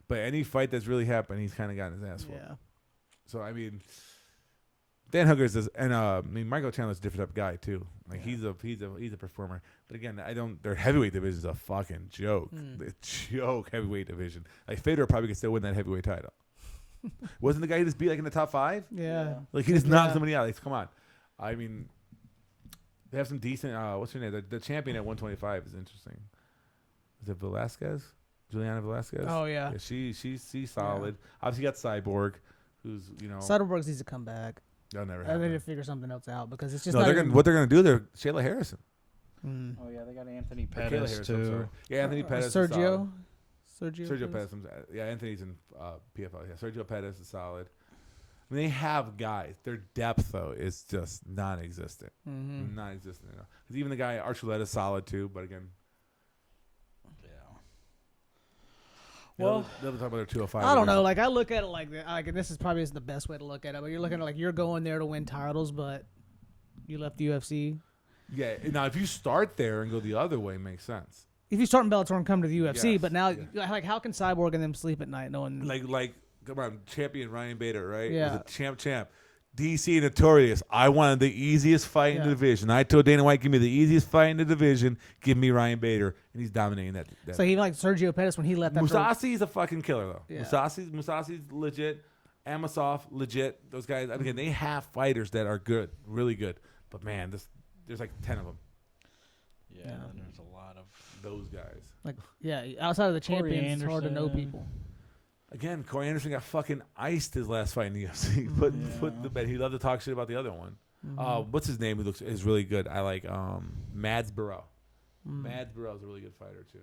But any fight that's really happened, he's kind of gotten his ass whooped. Yeah. So I mean, Dan Hooker's and I mean Michael Chandler's a different type of guy too. Like he's a performer. But again, their heavyweight division is a fucking joke. The joke heavyweight division. Like Fedor probably could still win that heavyweight title. Wasn't the guy he just beat like in the top 5? Yeah. Like he just knocked somebody out. Like come on. I mean, they have some decent. What's her name? The champion at 125 is interesting. Is it Velasquez? Juliana Velasquez? Oh yeah. She's solid. Obviously, you got Cyborg, who's Cyborg needs to come back. That'll never I happen. need to figure something else out because it's just what they're gonna do. They're Shayla Harrison. Oh yeah, they got Anthony Pettis too. Yeah, Anthony Pettis. Sergio Pettis. Yeah, Anthony's in PFL. Yeah, Sergio Pettis is solid. I mean, they have guys. Their depth though is just non-existent. Non-existent. Because even the guy Archuleta is solid too. But again. Well, they'll talk about their 205. I don't know. Like I look at it like and this is probably the best way to look at it. But you're looking at it like you're going there to win titles, but you left the UFC. Yeah. Now, if you start there and go the other way, it makes sense. If you start in Bellator and come to the UFC, Yes, but now like how can Cyborg and them sleep at night knowing like come on, champion Ryan Bader, right? Yeah. Was a champ. DC Notorious. I wanted the easiest fight in the division. I told Dana White, give me the easiest fight in the division. Give me Ryan Bader, and he's dominating that. So even like Sergio Pettis when he left that. Musasi's a fucking killer though. Yeah. Musasi's legit. Amosov legit. Those guys. Again, they have fighters that are good, really good. But man, there's like 10 of them. Yeah, and there's a lot of those guys. Like outside of the champions, it's hard to know Anderson. people. Again, Corey Anderson got fucking iced his last fight in the UFC. Put the bed. He loved to talk shit about the other one. What's his name? Who is really good? I like Mads Burrell. Mads Burrell is a really good fighter too.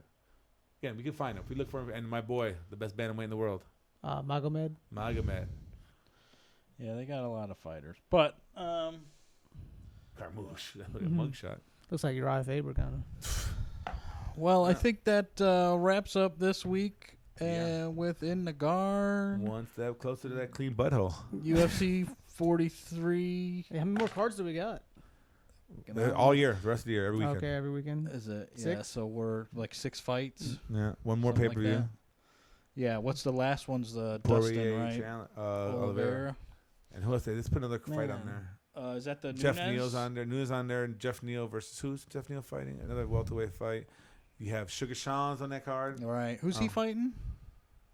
Again, we can find him if we look for him. And my boy, the best bantamweight in the world, Magomed. Yeah, they got a lot of fighters, but Carmouche, that a mugshot. Looks like Uriah Faber kind of. Well, I think that wraps up this week. With In the Guard. One step closer to that clean butthole. UFC 43. How many more cards do we got? All year, the rest of the year, every weekend. Okay, every weekend. Is it? 6? Yeah, so we're like 6 fights. Yeah, one more Something pay-per-view. like that. Yeah, what's the last one's the Poirier, Dustin, right? Oliveira. And who else? Let's put another fight on there. Is that the Jeff Nunes? Neal's on there. Nunes on there, and Jeff Neal versus who's Jeff Neal fighting? Another welterweight fight. You have Sugar Sean's on that card. All right. Who's he fighting?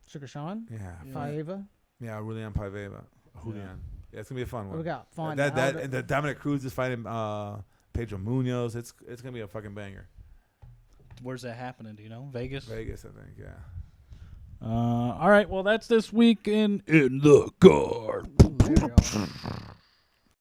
Sugar Sean? Yeah. Paiva? Yeah, Julian Paiva. Julian. Yeah, it's gonna be a fun one. What we got? Fun. And the Dominic Cruz is fighting Pedro Munoz. It's gonna be a fucking banger. Where's that happening? Do you know? Vegas? Vegas, I think. Yeah. All right. Well, that's this week in the card. There we go.